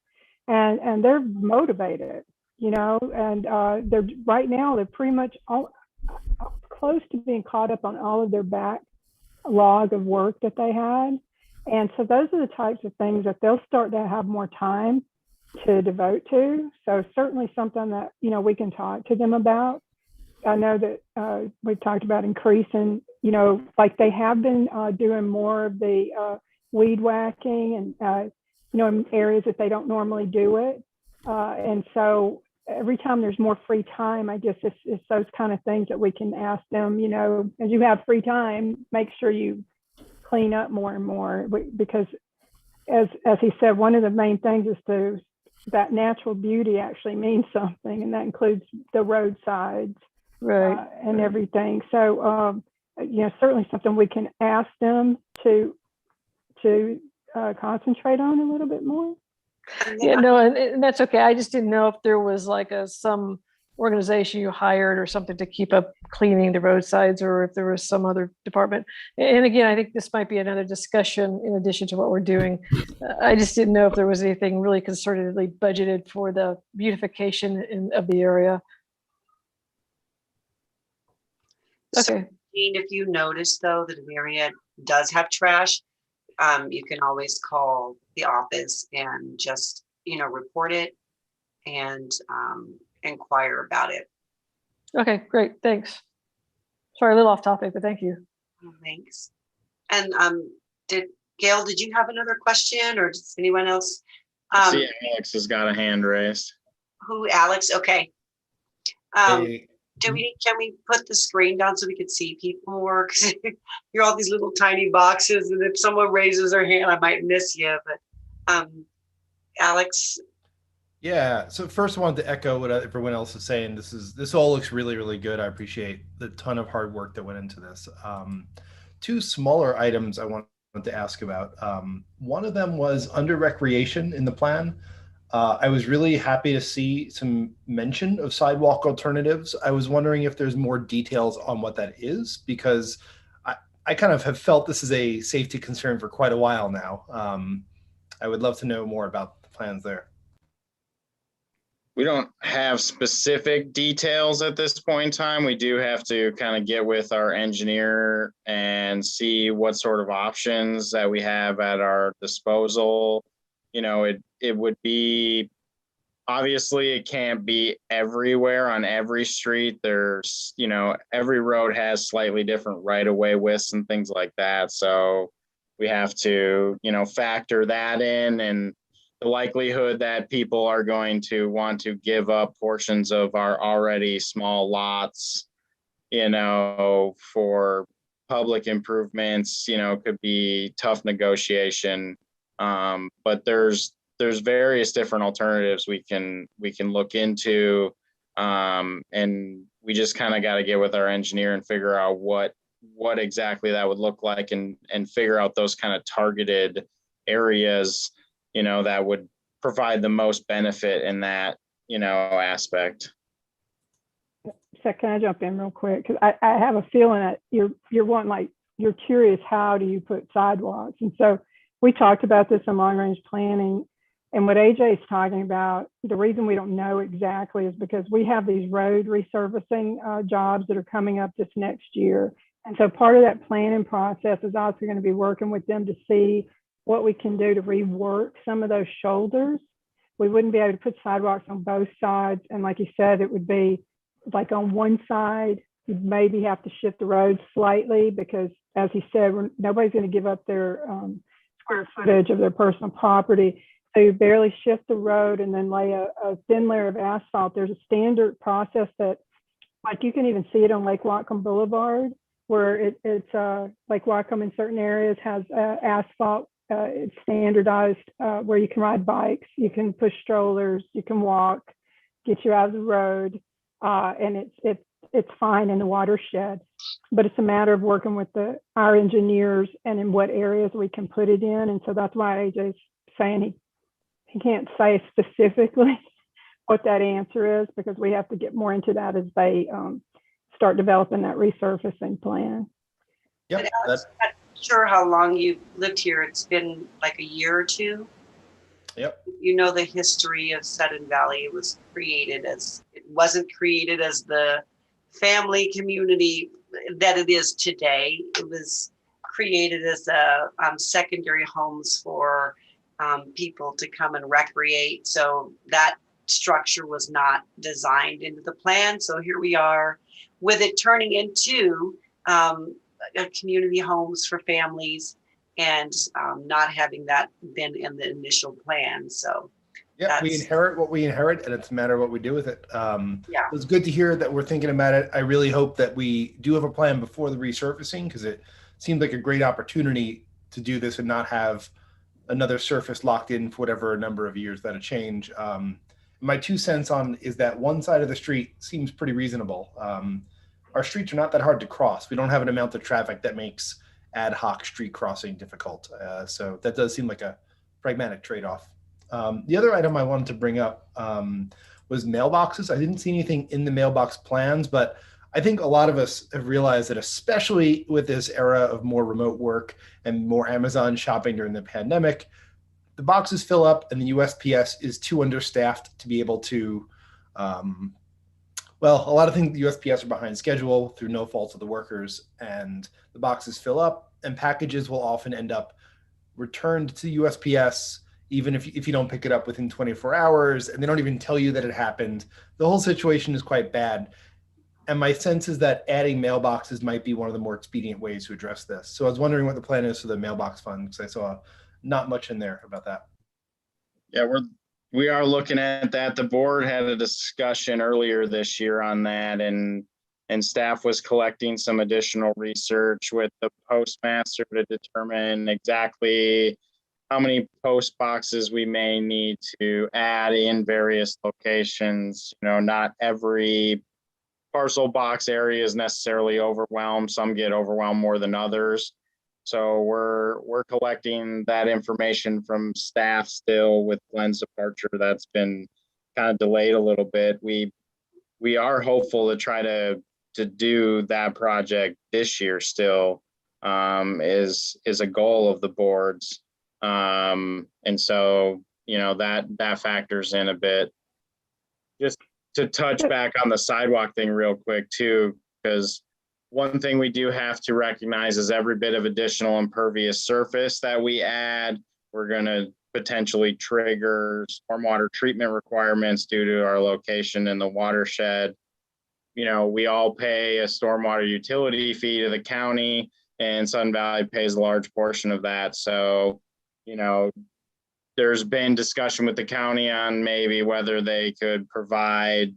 and they're motivated, and they're pretty much all close to being caught up on all of their backlog of work that they had. And so those are the types of things that they'll start to have more time to devote to. So certainly something that, we can talk to them about. I know that we've talked about increasing, like they have been doing more of the weed whacking and, in areas that they don't normally do it. And so every time there's more free time, I guess it's those kind of things that we can ask them, as you have free time, make sure you clean up more and more, because as he said, one of the main things is that natural beauty actually means something, and that includes the roadsides, Right. and everything. So, certainly something we can ask them to concentrate on a little bit more. Yeah, no, and that's okay. I just didn't know if there was like some organization you hired or something to keep up cleaning the roadsides, or if there was some other department. And again, I think this might be another discussion in addition to what we're doing. I just didn't know if there was anything really concertedly budgeted for the beautification of the area. So, Okay. Jean, if you notice though that an area does have trash, you can always call the office and just, report it and inquire about it. Okay, great. Thanks. Sorry, a little off topic, but thank you. Thanks. And Gail, did you have another question, or does anyone else? See, Alex has got a hand raised. Who, Alex? Okay. Hey, Can we put the screen down so we can see people more? Because you're all these little tiny boxes, and if someone raises their hand, I might miss you. But Alex. yeah. So first, I wanted to echo what everyone else is saying. This all looks really, really good. I appreciate the ton of hard work that went into this. Two smaller items I wanted to ask about. One of them was under recreation in the plan. I was really happy to see some mention of sidewalk alternatives. I was wondering if there's more details on what that is, because I kind of have felt this is a safety concern for quite a while now. I would love to know more about the plans there. We don't have specific details at this point in time. We do have to kind of get with our engineer and see what sort of options that we have at our disposal. It would be, obviously it can't be everywhere on every street. There's, every road has slightly different right-of-way widths and things like that. So we have to, factor that in, and the likelihood that people are going to want to give up portions of our already small lots, for public improvements, could be tough negotiation. But there's various different alternatives we can look into. And we just kind of got to get with our engineer and figure out what exactly that would look like, and figure out those kind of targeted areas, that would provide the most benefit in that, aspect. So can I jump in real quick? Because I have a feeling that you're wanting, like, you're curious, how do you put sidewalks? And so we talked about this in long range planning. And what AJ is talking about, the reason we don't know exactly is because we have these road resurfacing jobs that are coming up this next year. And so part of that planning process is also going to be working with them to see what we can do to rework some of those shoulders. We wouldn't be able to put sidewalks on both sides. And like you said, it would be like on one side, you maybe have to shift the road slightly because, as he said, nobody's going to give up their square footage of their personal property. So you barely shift the road and then lay a thin layer of asphalt. There's a standard process that, like, you can even see it on Lake Whatcom Boulevard, where it's Lake Whatcom in certain areas has asphalt. It's standardized where you can ride bikes, you can push strollers, you can walk, get you out of the road, and it's fine in the watershed. But it's a matter of working with our engineers and in what areas we can put it in. And so that's why AJ's saying he can't say specifically what that answer is, because we have to get more into that as they start developing that resurfacing plan. Yep. I'm not sure how long you've lived here. It's been like a year or two. Yep. The history of Sudden Valley. It wasn't created as the family community that it is today. It was created as a secondary homes for people to come and recreate. So that structure was not designed into the plan. So here we are with it turning into community homes for families, and not having that been in the initial plan. So yeah, we inherit what we inherit, and it's a matter of what we do with it. Yeah. It's good to hear that we're thinking about it. I really hope that we do have a plan before the resurfacing, because it seems like a great opportunity to do this and not have another surface locked in for whatever number of years that a change. My 2 cents on is that one side of the street seems pretty reasonable. Our streets are not that hard to cross. We don't have an amount of traffic that makes ad hoc street crossing difficult. So that does seem like a pragmatic trade-off. The other item I wanted to bring up was was mailboxes. I didn't see anything in the mailbox plans, but I think a lot of us have realized that, especially with this era of more remote work and more Amazon shopping during the pandemic, the boxes fill up and the USPS is too understaffed to be able to, well, a lot of things the USPS are behind schedule through no fault of the workers, and the boxes fill up and packages will often end up returned to USPS even if you don't pick it up within 24 hours, and they don't even tell you that it happened. The whole situation is quite bad. And my sense is that adding mailboxes might be one of the more expedient ways to address this. So I was wondering what the plan is for the mailbox fund, because I saw not much in there about that. Yeah, we are looking at that. The board had a discussion earlier this year on that, and staff was collecting some additional research with the postmaster to determine exactly how many post boxes we may need to add in various locations. You know, not every parcel box area is necessarily overwhelmed. Some get overwhelmed more than others. So we're collecting that information from staff still. With Glenn's departure, that's been kind of delayed a little bit. We are hopeful to try to do that project this year still, is a goal of the board's. And so, you know, that factors in a bit. Just to touch back on the sidewalk thing real quick too, because one thing we do have to recognize is every bit of additional impervious surface that we add, we're going to potentially trigger stormwater treatment requirements due to our location in the watershed. You know, we all pay a stormwater utility fee to the county, and Sun Valley pays a large portion of that. So, you know, there's been discussion with the county on maybe whether they could provide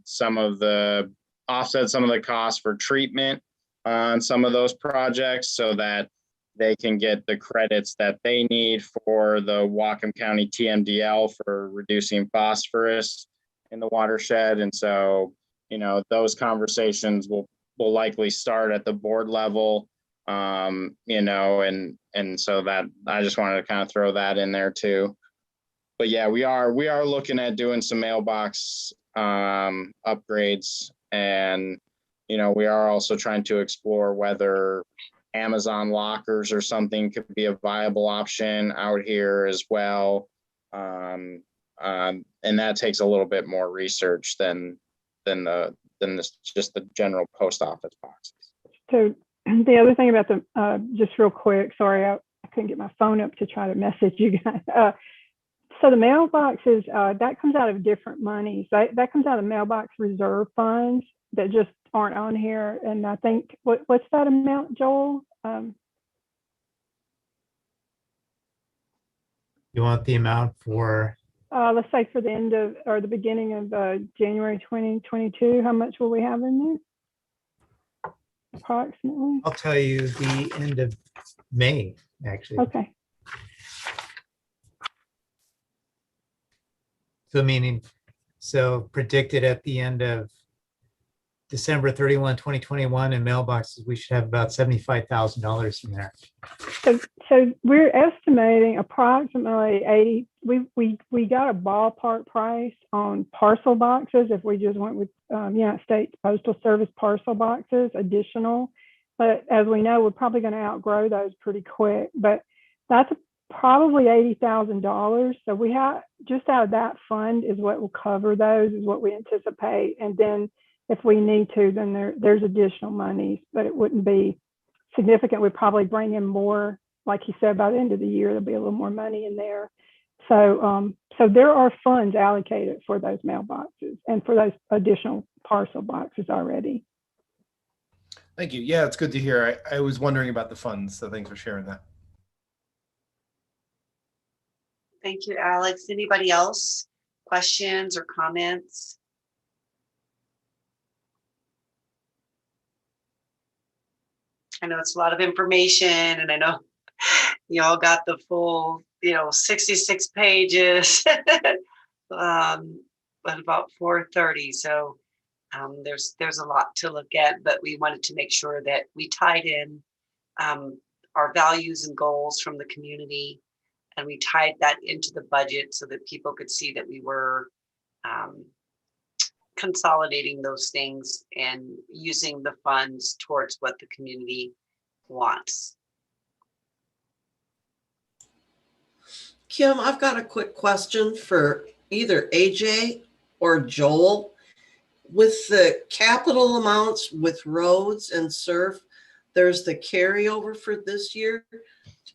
offset some of the costs for treatment on some of those projects, so that they can get the credits that they need for the Whatcom County TMDL for reducing phosphorus in the watershed. And so, you know, those conversations will likely start at the board level, you know, and so that I just wanted to kind of throw that in there too. But yeah, we are looking at doing some mailbox upgrades, and you know, we are also trying to explore whether Amazon lockers or something could be a viable option out here as well. And that takes a little bit more research than just the general post office boxes. So the other thing about the, just real quick, sorry, I couldn't get my phone up to try to message you guys. So the mailboxes, that comes out of different monies. That comes out of mailbox reserve funds that just aren't on here. And I think, what's that amount, Joel? You want the amount for? Let's say for the end of, or the beginning of January 2022, how much will we have in there? Approximately? I'll tell you the end of May, actually. Okay. So predicted at the end of December 31, 2021 in mailboxes, we should have about $75,000 in there. So we're estimating approximately 80. We got a ballpark price on parcel boxes if we just went with United States Postal Service parcel boxes additional. But as we know, we're probably going to outgrow those pretty quick. But that's probably $80,000. So we have just out of that fund is what will cover those, is what we anticipate. And then if we need to, then there's additional monies, but it wouldn't be significant. We'd probably bring in more, like you said, by the end of the year, there'll be a little more money in there. So, so there are funds allocated for those mailboxes and for those additional parcel boxes already. Thank you. Yeah, it's good to hear. I was wondering about the funds, so thanks for sharing that. Thank you, Alex. Anybody else? Questions or comments? I know it's a lot of information, and I know you all got the full, 66 pages, but about 430. So there's a lot to look at, but we wanted to make sure that we tied in our values and goals from the community, and we tied that into the budget so that people could see that we were consolidating those things and using the funds towards what the community wants. Kim, I've got a quick question for either AJ or Joel. With the capital amounts with roads and surf, there's the carryover for this year.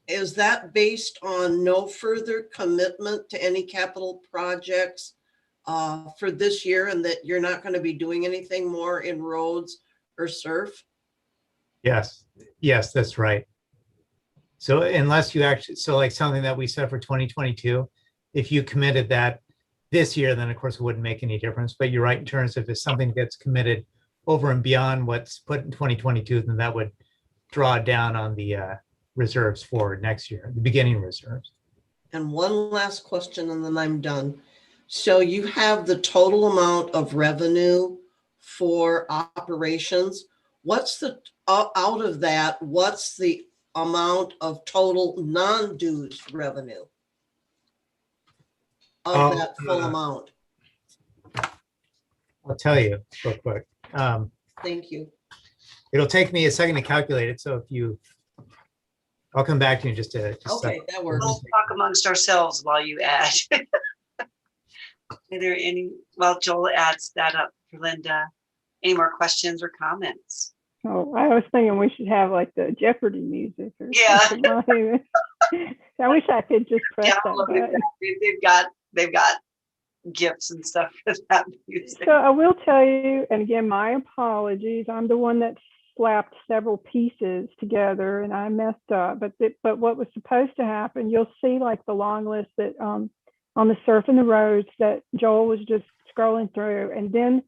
Is that based on no further commitment to any capital projects for this year, and that you're not going to be doing anything more in roads or surf? Yes, yes, that's right. So unless you actually, so like something that we said for 2022, if you committed that this year, then of course it wouldn't make any difference. But you're right, in terms of if something gets committed over and beyond what's put in 2022, then that would draw down on the reserves for next year, the beginning reserves. And one last question, and then I'm done. So you have the total amount of revenue for operations. What's the, out of that, what's the amount of total non-dues revenue of that full amount? I'll tell you real quick. Thank you. It'll take me a second to calculate it. So if you, I'll come back to you in just a Okay, that works. We'll talk amongst ourselves while you add. Are there any, while Joel adds that up for Linda, any more questions or comments? Oh, I was thinking we should have like the Jeopardy music or Yeah. something like that. I wish I could just press that Download button. it. They've got gifts and stuff for that music. So I will tell you, and again, my apologies. I'm the one that slapped several pieces together and I messed up. But what was supposed to happen, you'll see like the long list that on the surf and the roads that Joel was just scrolling through. And then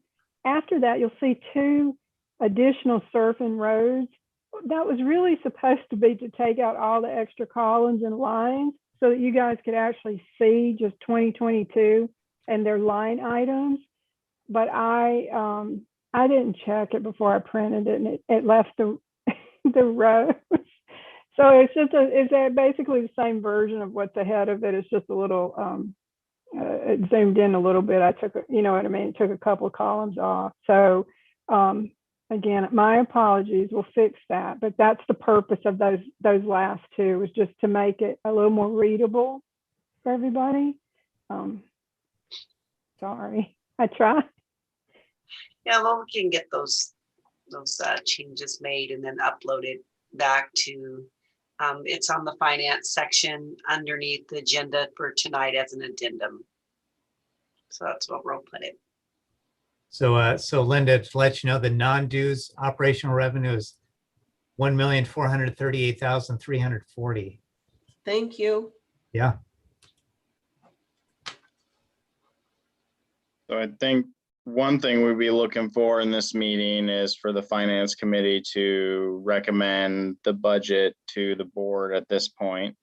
after that, you'll see 2 additional surf and roads. That was really supposed to be to take out all the extra columns and lines so that you guys could actually see just 2022 and their line items. But I didn't check it before I printed it, and it left the rows. So it's basically the same version of what's ahead of it. It's just a little it zoomed in a little bit. I took, you know what I mean, took a couple of columns off. So again, my apologies. We'll fix that. But that's the purpose of those last 2, was just to make it a little more readable for everybody. Sorry, I tried. Yeah, well, we can get those changes made and then uploaded back to, it's on the finance section underneath the agenda for tonight as an addendum. So that's what we'll put it. So Linda, to let you know, the non-dues operational revenue is 1,438,340. Thank you. Yeah. So I think one thing we'd be looking for in this meeting is for the finance committee to recommend the budget to the board at this point.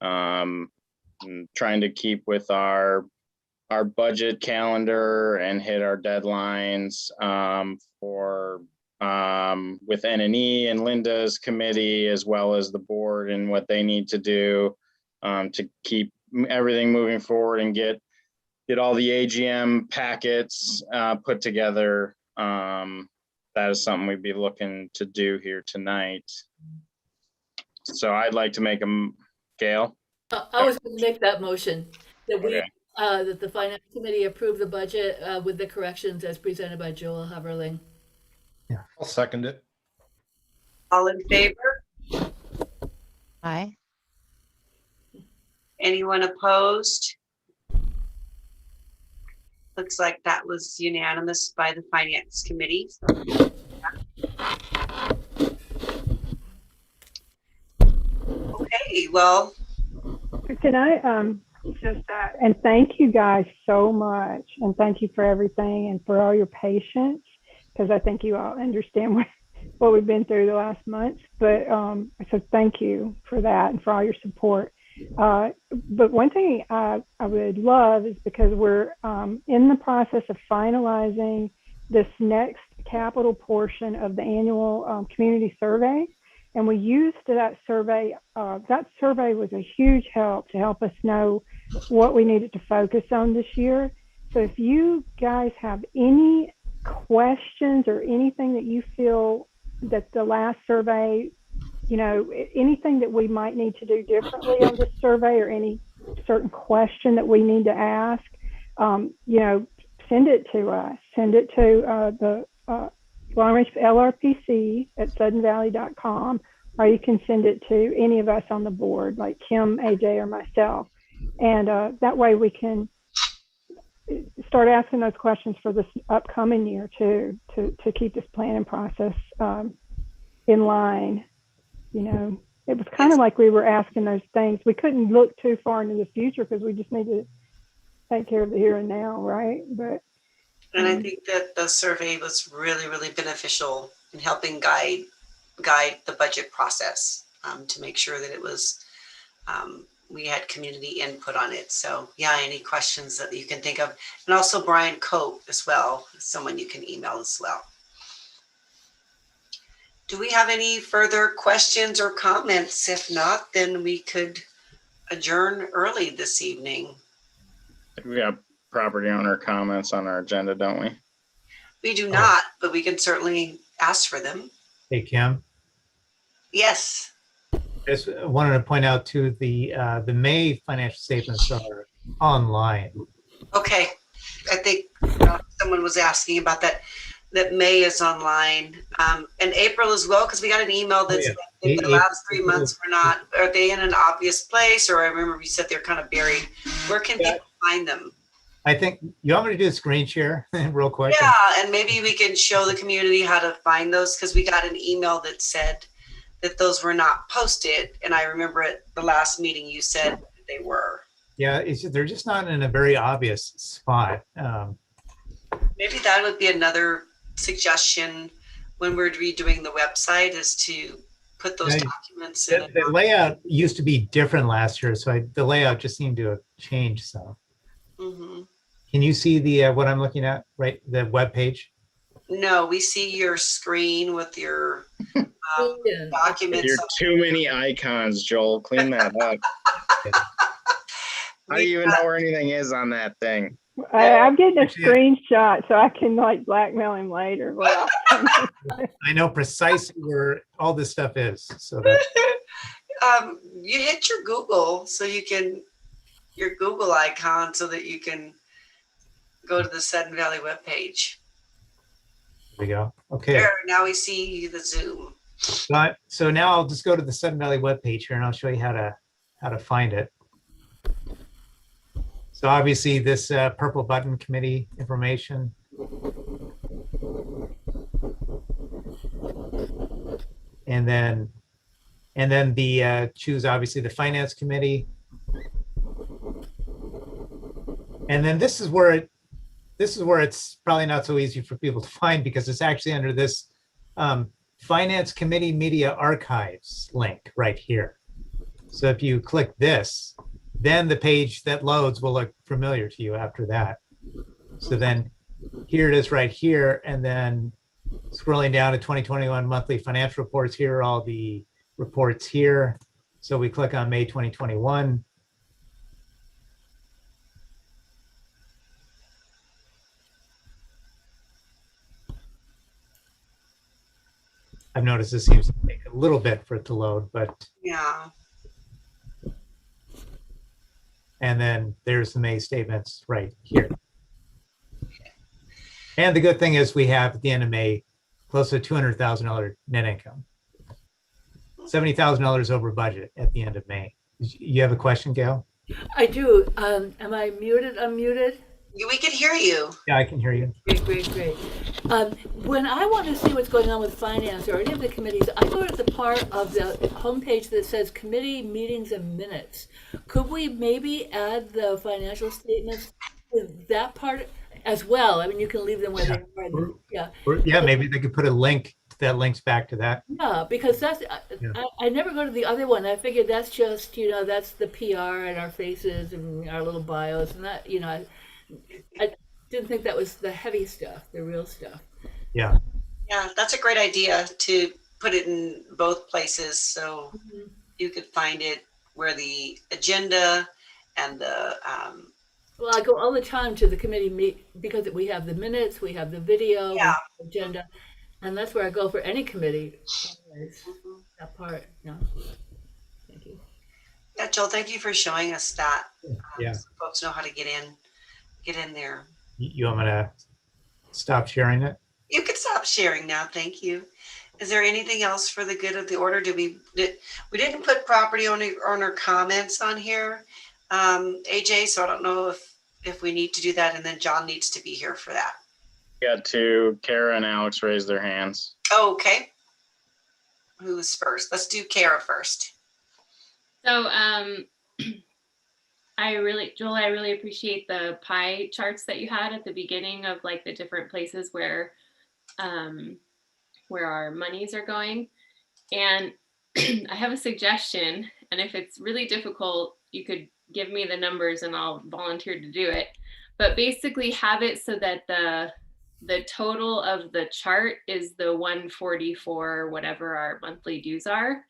And trying to keep with our budget calendar and hit our deadlines for with N&E and Linda's committee, as well as the board and what they need to do to keep everything moving forward and get all the AGM packets put together. That is something we'd be looking to do here tonight. So I'd like to make them, Gail. I was going to make that motion that we, Okay. that the finance committee approve the budget with the corrections as presented by Joel Haverling. I'll second it. All in favor? Aye. Anyone opposed? Looks like that was unanimous by the finance committee. Okay, well, Can I just and thank you guys so much, and thank you for everything and for all your patience, because I think you all understand what we've been through the last month. But so thank you for that and for all your support. But one thing I would love is, because we're in the process of finalizing this next capital portion of the annual community survey. And we used that survey. That survey was a huge help to help us know what we needed to focus on this year. So if you guys have any questions or anything that you feel that the last survey, anything that we might need to do differently on this survey or any certain question that we need to ask, send it to us. Send it to the Long Range LRPC at suddenvalley.com, or you can send it to any of us on the board, like Kim, AJ, or myself. And that way we can start asking those questions for this upcoming year too, to keep this planning process in line. It was kind of like we were asking those things. We couldn't look too far into the future because we just need to take care of the here and now, right? And I think that the survey was really, really beneficial in helping guide the budget process to make sure that it was, we had community input on it. So yeah, any questions that you can think of. And also Brian Cope as well, someone you can email as well. Do we have any further questions or comments? If not, then we could adjourn early this evening. We have property owner comments on our agenda, don't we? We do not, but we can certainly ask for them. Hey, Kim, Yes. I just wanted to point out too, the May financial statements are online. Okay. I think someone was asking about that May is online, and April as well, because we got an email that said that the last 3 months were not, are they in an obvious place? Or I remember you said they're kind of buried. Where can people find them? I think you want me to do a screen share real quick? Yeah, and maybe we can show the community how to find those, because we got an email that said that those were not posted. And I remember at the last meeting you said that they were. Yeah, they're just not in a very obvious spot. Maybe that would be another suggestion when we're redoing the website, is to put those documents in. The layout used to be different last year, so the layout just seemed to have changed some. Mm-hmm. Can you see the what I'm looking at, right? The web page? No, we see your screen with your documents. You're too many icons, Joel. Clean that up. How do you even know where anything is on that thing? I'm getting a screenshot so I can blackmail him later. I know precisely where all this stuff is. So that you hit your Google, so you can, your Google icon, so that you can go to the Sudden Valley webpage. There we go. Okay. There, now we see the Zoom. So now I'll just go to the Sudden Valley webpage here, and I'll show you how to find it. So obviously this purple button, committee information. And then the choose obviously the finance committee. And then this is where it's probably not so easy for people to find, because it's actually under this finance committee media archives link right here. So if you click this, then the page that loads will look familiar to you after that. So then here it is right here. And then scrolling down to 2021 monthly financial reports, here are all the reports here. So we click on May 2021. I've noticed this seems to take a little bit for it to load, but yeah. And then there's the May statements right here. And the good thing is we have at the end of May close to $200,000 net income, $70,000 over budget at the end of May. You have a question, Gail? I do. Am I muted? Unmuted? We can hear you. Yeah, I can hear you. Great. When I want to see what's going on with finance or any of the committees, I go to the part of the homepage that says committee meetings and minutes. Could we maybe add the financial statements to that part as well? I mean, you can leave them where they are. Yeah. Yeah, maybe they could put a link that links back to that. Yeah, because that's, I never go to the other one. I figured that's just, that's the PR and our faces and our little bios and that, I didn't think that was the heavy stuff, the real stuff. Yeah. Yeah, that's a great idea to put it in both places, so you could find it where the agenda and the Well, I go all the time to the committee meet because we have the minutes, we have the video, we Yeah. have the agenda, and that's where I go for any committee. Always. Mhm. That part, no. Thank you. Yeah, Joel, thank you for showing us that. Yeah. So folks know how to get in there. You want me to stop sharing it? You can stop sharing now. Thank you. Is there anything else for the good of the order? We didn't put property owner comments on here, AJ, so I don't know if we need to do that, and then John needs to be here for that. Got to Kara and Alex raise their hands. Okay. Who's first? Let's do Kara first. So Joel, I really appreciate the pie charts that you had at the beginning of like the different places where our monies are going. And I have a suggestion, and if it's really difficult, you could give me the numbers and I'll volunteer to do it. But basically have it so that the total of the chart is the 144, whatever our monthly dues are,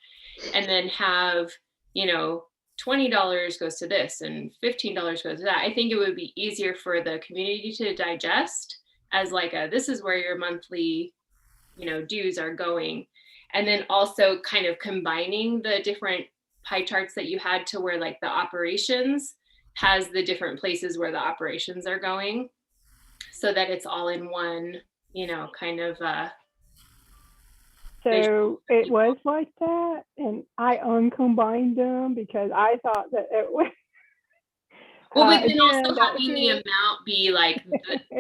and then have, $20 goes to this and $15 goes to that. I think it would be easier for the community to digest as like this is where your monthly, dues are going. And then also kind of combining the different pie charts that you had to where like the operations has the different places where the operations are going, so that it's all in one, kind of So it was like that, and I uncombined them because I thought that it was. well, but then again, also that having the here- amount be like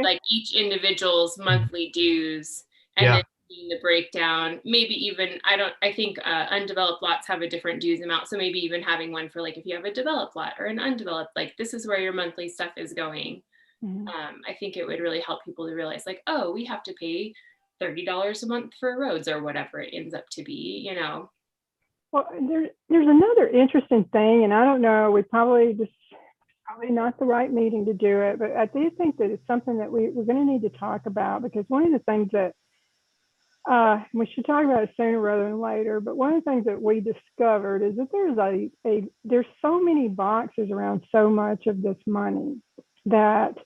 like each individual's monthly dues, and Yeah. then seeing the breakdown. Maybe even I think undeveloped lots have a different dues amount, so maybe even having one for like if you have a developed lot or an undeveloped, like this is where your monthly stuff is going. Mhm. I think it would really help people to realize like, oh, we have to pay $30 a month for roads or whatever it ends up to be, Well, there's another interesting thing, and I don't know. Probably not the right meeting to do it, but I do think that it's something that we're going to need to talk about, because one of the things that we should talk about it sooner rather than later. But one of the things that we discovered is that there's so many boxes around so much of this money that,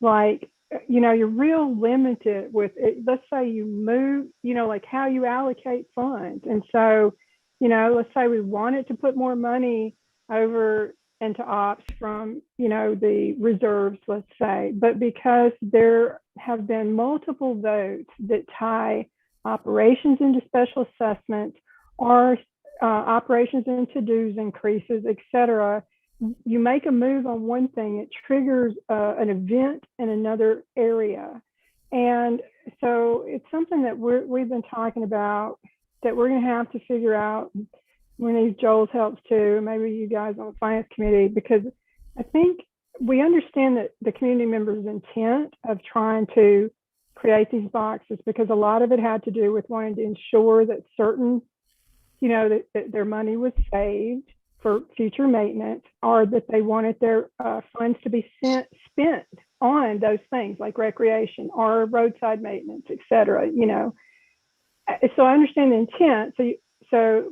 like, you're real limited with it. Let's say you move, like how you allocate funds. And so, let's say we wanted to put more money over into ops from, the reserves, let's say, but because there have been multiple votes that tie operations into special assessments or operations into dues increases, et cetera, you make a move on one thing, it triggers an event in another area. And so it's something that we've been talking about, that we're going to have to figure out. We need Joel's help too, maybe you guys on the finance committee, because I think we understand that the community members' intent of trying to create these boxes, because a lot of it had to do with wanting to ensure that certain, that their money was saved for future maintenance, or that they wanted their funds to be spent on those things like recreation or roadside maintenance, et cetera. So I understand the intent.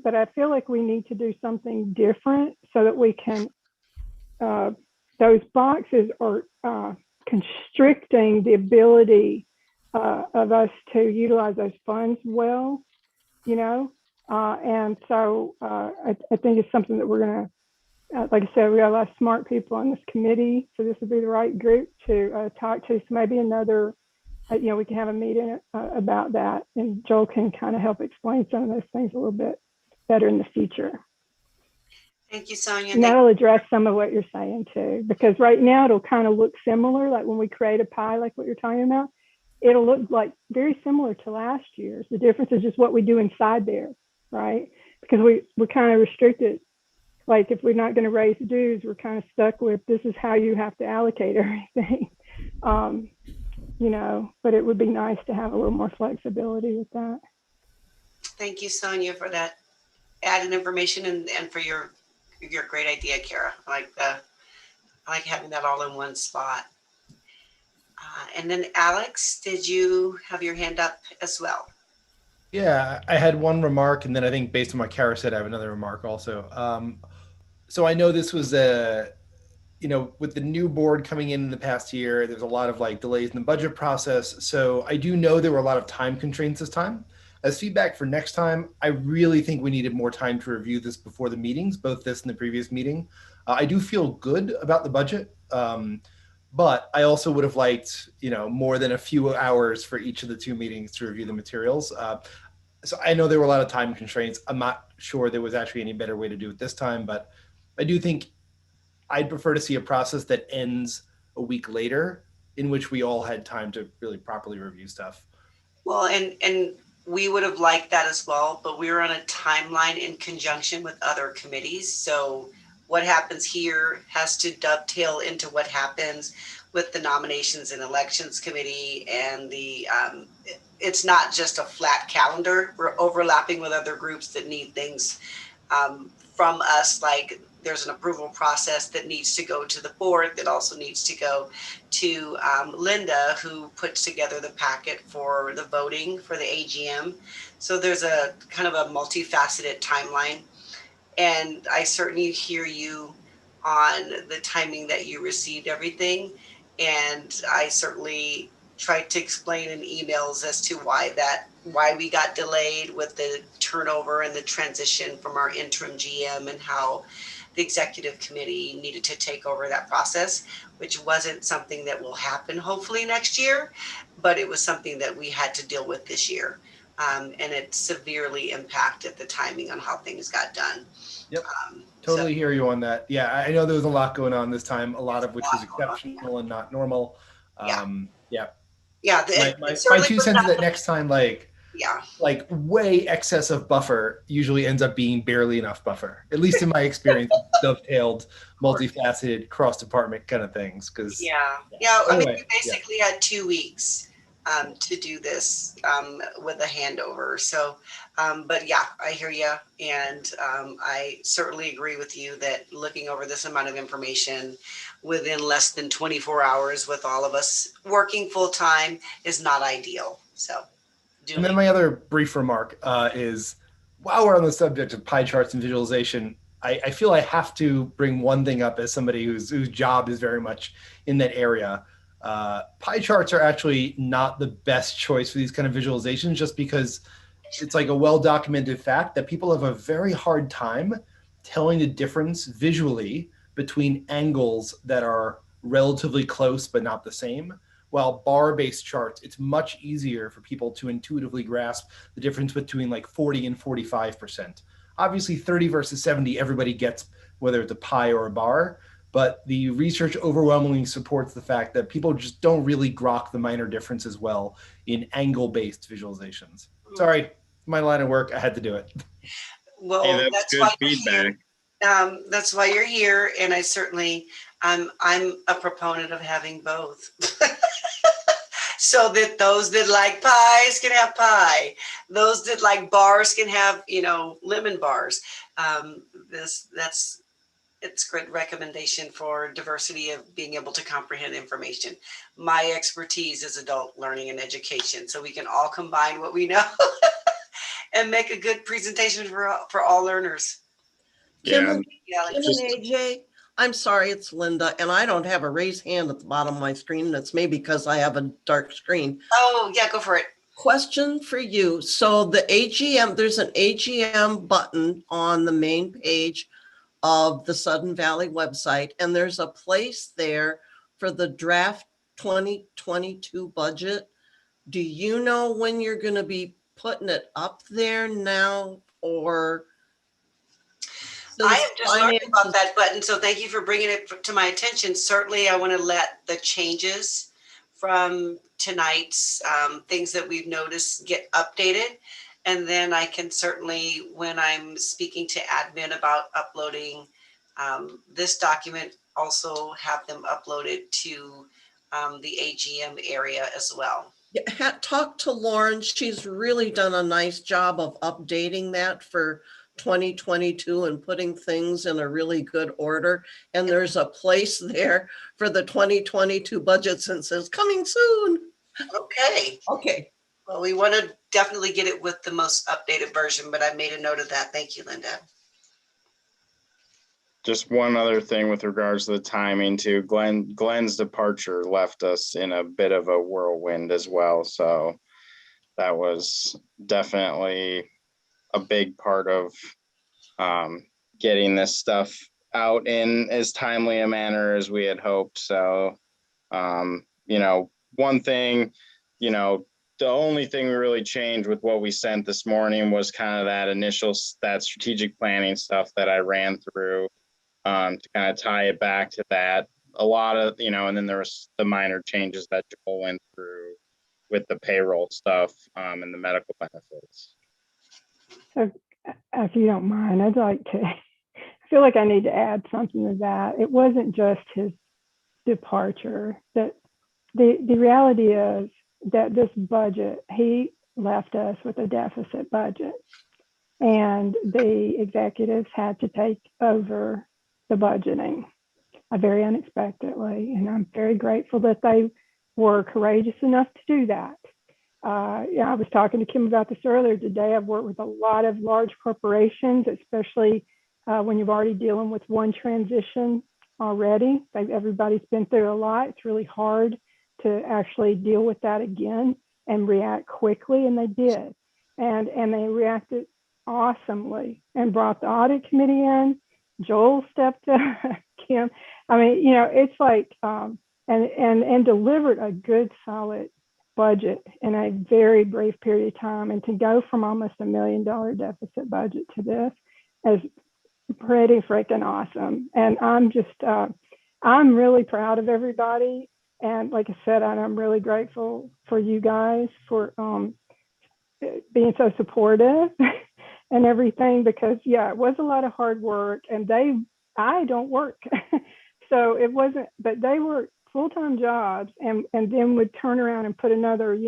But I feel like we need to do something different so that we can, those boxes are constricting the ability of us to utilize those funds well, and so I think it's something that we're going to, like I said, we have a lot of smart people on this committee, so this would be the right group to talk to. So maybe another, we can have a meeting about that, and Joel can kind of help explain some of those things a little bit better in the future. Thank you, Sonia. And that'll address some of what you're saying too, because right now it'll kind of look similar, like when we create a pie, like what you're talking about, it'll look like very similar to last year's. The difference is just what we do inside there, right? Because we're kind of restricted. Like if we're not going to raise the dues, we're kind of stuck with, this is how you have to allocate everything. But it would be nice to have a little more flexibility with that. Thank you, Sonia, for that added information and for your great idea, Kara. I like having that all in one spot. And then Alex, did you have your hand up as well? Yeah, I had one remark, and then I think based on what Kara said, I have another remark also. So I know this was with the new board coming in the past year, there's a lot of like delays in the budget process. So I do know there were a lot of time constraints this time. As feedback for next time, I really think we needed more time to review this before the meetings, both this and the previous meeting. I do feel good about the budget, but I also would have liked, more than a few hours for each of the two meetings to review the materials. So I know there were a lot of time constraints. I'm not sure there was actually any better way to do it this time, but I do think I'd prefer to see a process that ends a week later in which we all had time to really properly review stuff. Well, and we would have liked that as well, but we were on a timeline in conjunction with other committees. So what happens here has to dovetail into what happens with the nominations and elections committee, and it's not just a flat calendar. We're overlapping with other groups that need things from us, like there's an approval process that needs to go to the board, that also needs to go to Linda, who puts together the packet for the voting for the AGM. So there's a kind of a multifaceted timeline. And I certainly hear you on the timing that you received everything. And I certainly tried to explain in emails as to why we got delayed with the turnover and the transition from our interim GM, and how the executive committee needed to take over that process, which wasn't something that will happen hopefully next year, but it was something that we had to deal with this year. And it severely impacted the timing on how things got done. Yep. Totally hear you on that. Yeah, I know there was a lot going on this time, a lot of which was exceptional and not normal. Yeah. My 2 cents is that next time, like way excess of buffer usually ends up being barely enough buffer, at least in my experience, dovetailed, multifaceted, cross-department kind of things. I mean, we basically had 2 weeks to do this with a handover. So, but yeah, I hear you. And I certainly agree with you that looking over this amount of information within less than 24 hours with all of us working full time is not ideal. So, and then my other brief remark is, while we're on the subject of pie charts and visualization, I feel I have to bring one thing up as somebody whose job is very much in that area. Pie charts are actually not the best choice for these kind of visualizations, just because it's like a well-documented fact that people have a very hard time telling the difference visually between angles that are relatively close but not the same. While bar-based charts, it's much easier for people to intuitively grasp the difference between like 40 and 45%. Obviously 30 versus 70, everybody gets whether it's a pie or a bar, but the research overwhelmingly supports the fact that people just don't really grok the minor differences well in angle-based visualizations. Sorry, my line of work, I had to do it. Well, hey, that's good feedback. That's why you're here, and I certainly, I'm a proponent of having both. So that those that like pies can have pie. Those that like bars can have, lemon bars. It's great recommendation for diversity of being able to comprehend information. My expertise is adult learning and education, so we can all combine what we know and make a good presentation for all learners. Kim and AJ, I'm sorry, it's Linda, and I don't have a raised hand at the bottom of my screen. That's maybe because I have a dark screen. Oh, yeah, go for it. Question for you. So the AGM, there's an AGM button on the main page of the Sudden Valley website, and there's a place there for the draft 2022 budget. Do you know when you're going to be putting it up there now, or? I have just learned about that button, so thank you for bringing it to my attention. Certainly, I want to let the changes from tonight's things that we've noticed get updated. And then I can certainly, when I'm speaking to admin about uploading this document, also have them uploaded to the AGM area as well. Yeah, talk to Lauren. She's really done a nice job of updating that for 2022 and putting things in a really good order. And there's a place there for the 2022 budget and says coming soon. Okay. Well, we want to definitely get it with the most updated version, but I made a note of that. Thank you, Linda. Just one other thing with regards to the timing too. Glenn's departure left us in a bit of a whirlwind as well. So that was definitely a big part of getting this stuff out in as timely a manner as we had hoped. So, one thing, the only thing we really changed with what we sent this morning was kind of that strategic planning stuff that I ran through to kind of tie it back to that. A lot of, and then there was the minor changes that Joel went through with the payroll stuff and the medical benefits. So if you don't mind, I'd like to, I feel like I need to add something to that. It wasn't just his departure. That the reality is that this budget, he left us with a deficit budget, and the executives had to take over the budgeting very unexpectedly. And I'm very grateful that they were courageous enough to do that. I was talking to Kim about this earlier today. I've worked with a lot of large corporations, especially when you're already dealing with one transition already. Everybody's been through a lot. It's really hard to actually deal with that again and react quickly, and they did. And they reacted awesomely and brought the audit committee in. Joel stepped up, Kim. I mean, it's like, and delivered a good, solid budget in a very brief period of time. And to go from almost $1 million deficit budget to this is pretty freaking awesome. And I'm really proud of everybody. And like I said, I'm really grateful for you guys for being so supportive and everything, because it was a lot of hard work, and I don't work. So it wasn't, but they worked full-time jobs and then would turn around and put another,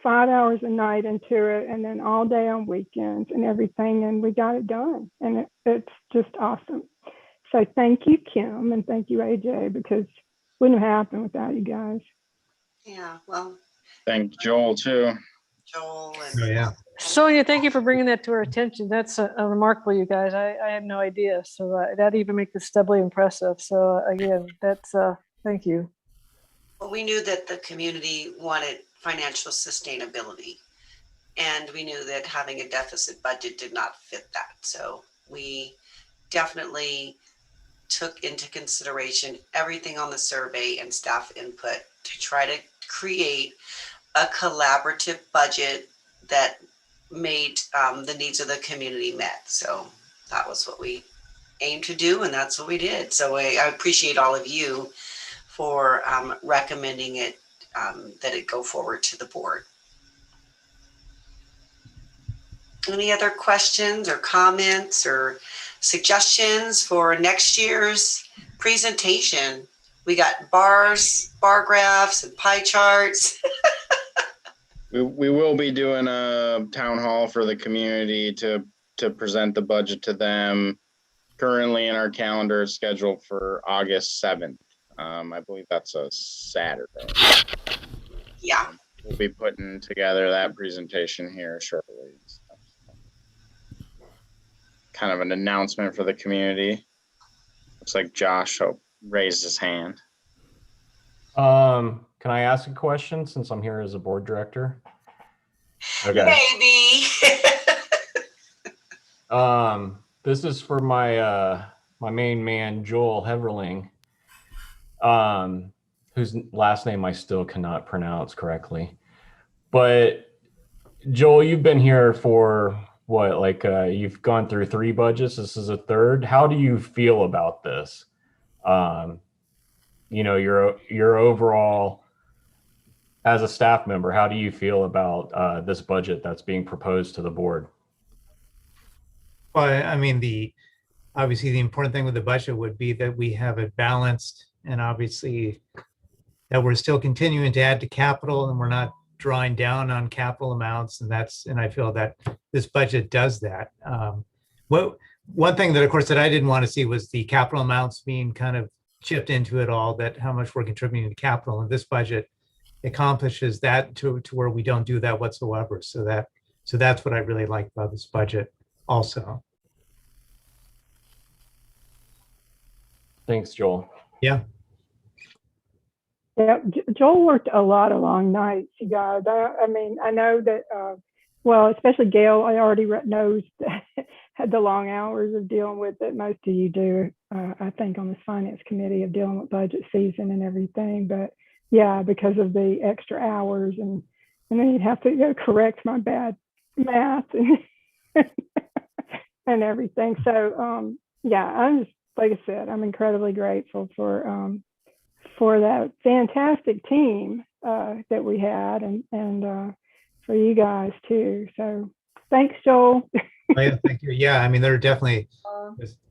5 hours a night into it, and then all day on weekends and everything. And we got it done. And it's just awesome. So thank you, Kim, and thank you, AJ, because it wouldn't have happened without you guys. Yeah, well, Thank Joel too. Joel Oh, yeah. Sonia, thank you for bringing that to our attention. That's remarkable, you guys. I had no idea. So that even makes this doubly impressive. So again, that's thank you. Well, we knew that the community wanted financial sustainability, and we knew that having a deficit budget did not fit that. So we definitely took into consideration everything on the survey and staff input to try to create a collaborative budget that made the needs of the community met. So that was what we aimed to do, and that's what we did. So I appreciate all of you for recommending it, that it go forward to the board. Any other questions or comments or suggestions for next year's presentation? We got bars, bar graphs, and pie charts. We will be doing a town hall for the community to present the budget to them. Currently in our calendar, it's scheduled for August 7th. I believe that's a Saturday. Yeah. We'll be putting together that presentation here shortly. Kind of an announcement for the community. Looks like Josh raised his hand. Can I ask a question since I'm here as a board director? Okay. Maybe. This is for my my main man Joel Heverling, whose last name I still cannot pronounce correctly. But Joel, you've been here for what, like you've gone through 3 budgets. This is a 3rd. How do you feel about this? Your overall, as a staff member, how do you feel about this budget that's being proposed to the board? Well, I mean, obviously the important thing with the budget would be that we have it balanced, and obviously that we're still continuing to add to capital, and we're not drawing down on capital amounts. And I feel that this budget does that. One thing that, of course, that I didn't want to see was the capital amounts being kind of chipped into it all, that how much we're contributing to capital. And this budget accomplishes that to where we don't do that whatsoever. So that's what I really like about this budget also. Thanks, Joel. Yeah. Yeah, Joel worked a lot of long nights, you guys. I mean, I know that, well, especially Gail, I already knows had the long hours of dealing with that most of you do, I think, on this finance committee of dealing with budget season and everything. But yeah, because of the extra hours, and then you'd have to correct my bad math and everything. So yeah, I'm just, like I said, I'm incredibly grateful for that fantastic team that we had, and for you guys too. So thanks, Joel. Oh, yeah, thank you. Yeah, I mean, there are definitely,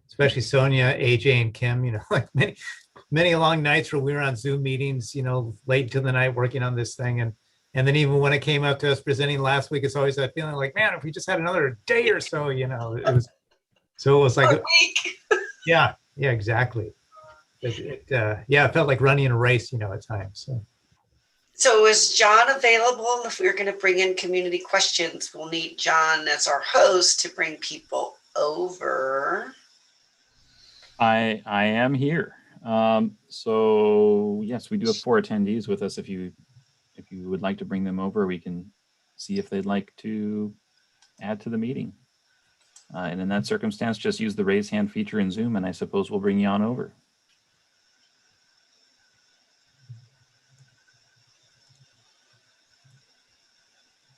especially Sonia, AJ, and Kim, like many long nights where we were on Zoom meetings, late into the night working on this thing. And then even when it came up to us presenting last week, it's always that feeling like, man, if we just had another day or so, it was like, yeah, exactly. It felt like running a race, at times. So is John available? If we're going to bring in community questions, we'll need John as our host to bring people over. I am here. So yes, we do have 4 attendees with us. If you would like to bring them over, we can see if they'd like to add to the meeting. And in that circumstance, just use the raise hand feature in Zoom, and I suppose we'll bring you on over.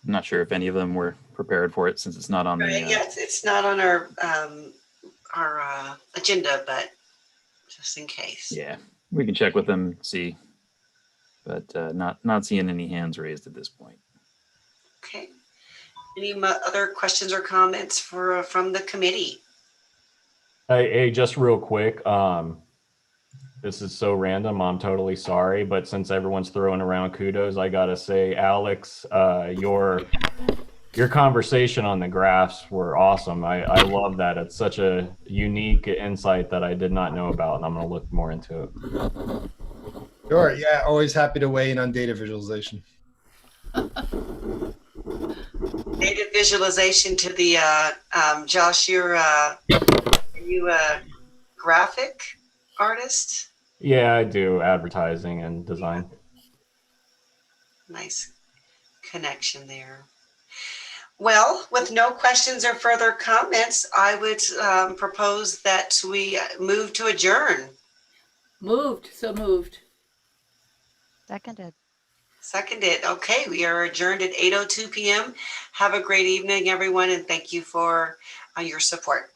I'm not sure if any of them were prepared for it since it's not on the. Yeah, it's not on our agenda, but just in case. Yeah, we can check with them, see, but not seeing any hands raised at this point. Okay. Any other questions or comments from the committee? Hey, just real quick. This is so random. I'm totally sorry, but since everyone's throwing around kudos, I gotta say, Alex, your conversation on the graphs were awesome. I love that. It's such a unique insight that I did not know about, and I'm gonna look more into it. Sure. Yeah. Always happy to weigh in on data visualization. Data visualization to the Josh, are you a graphic artist? Yeah, I do advertising and design. Nice connection there. Well, with no questions or further comments, I would propose that we move to adjourn. So moved. Seconded. Seconded. Okay, we are adjourned at 8:02 p.m. Have a great evening, everyone, and thank you for your support.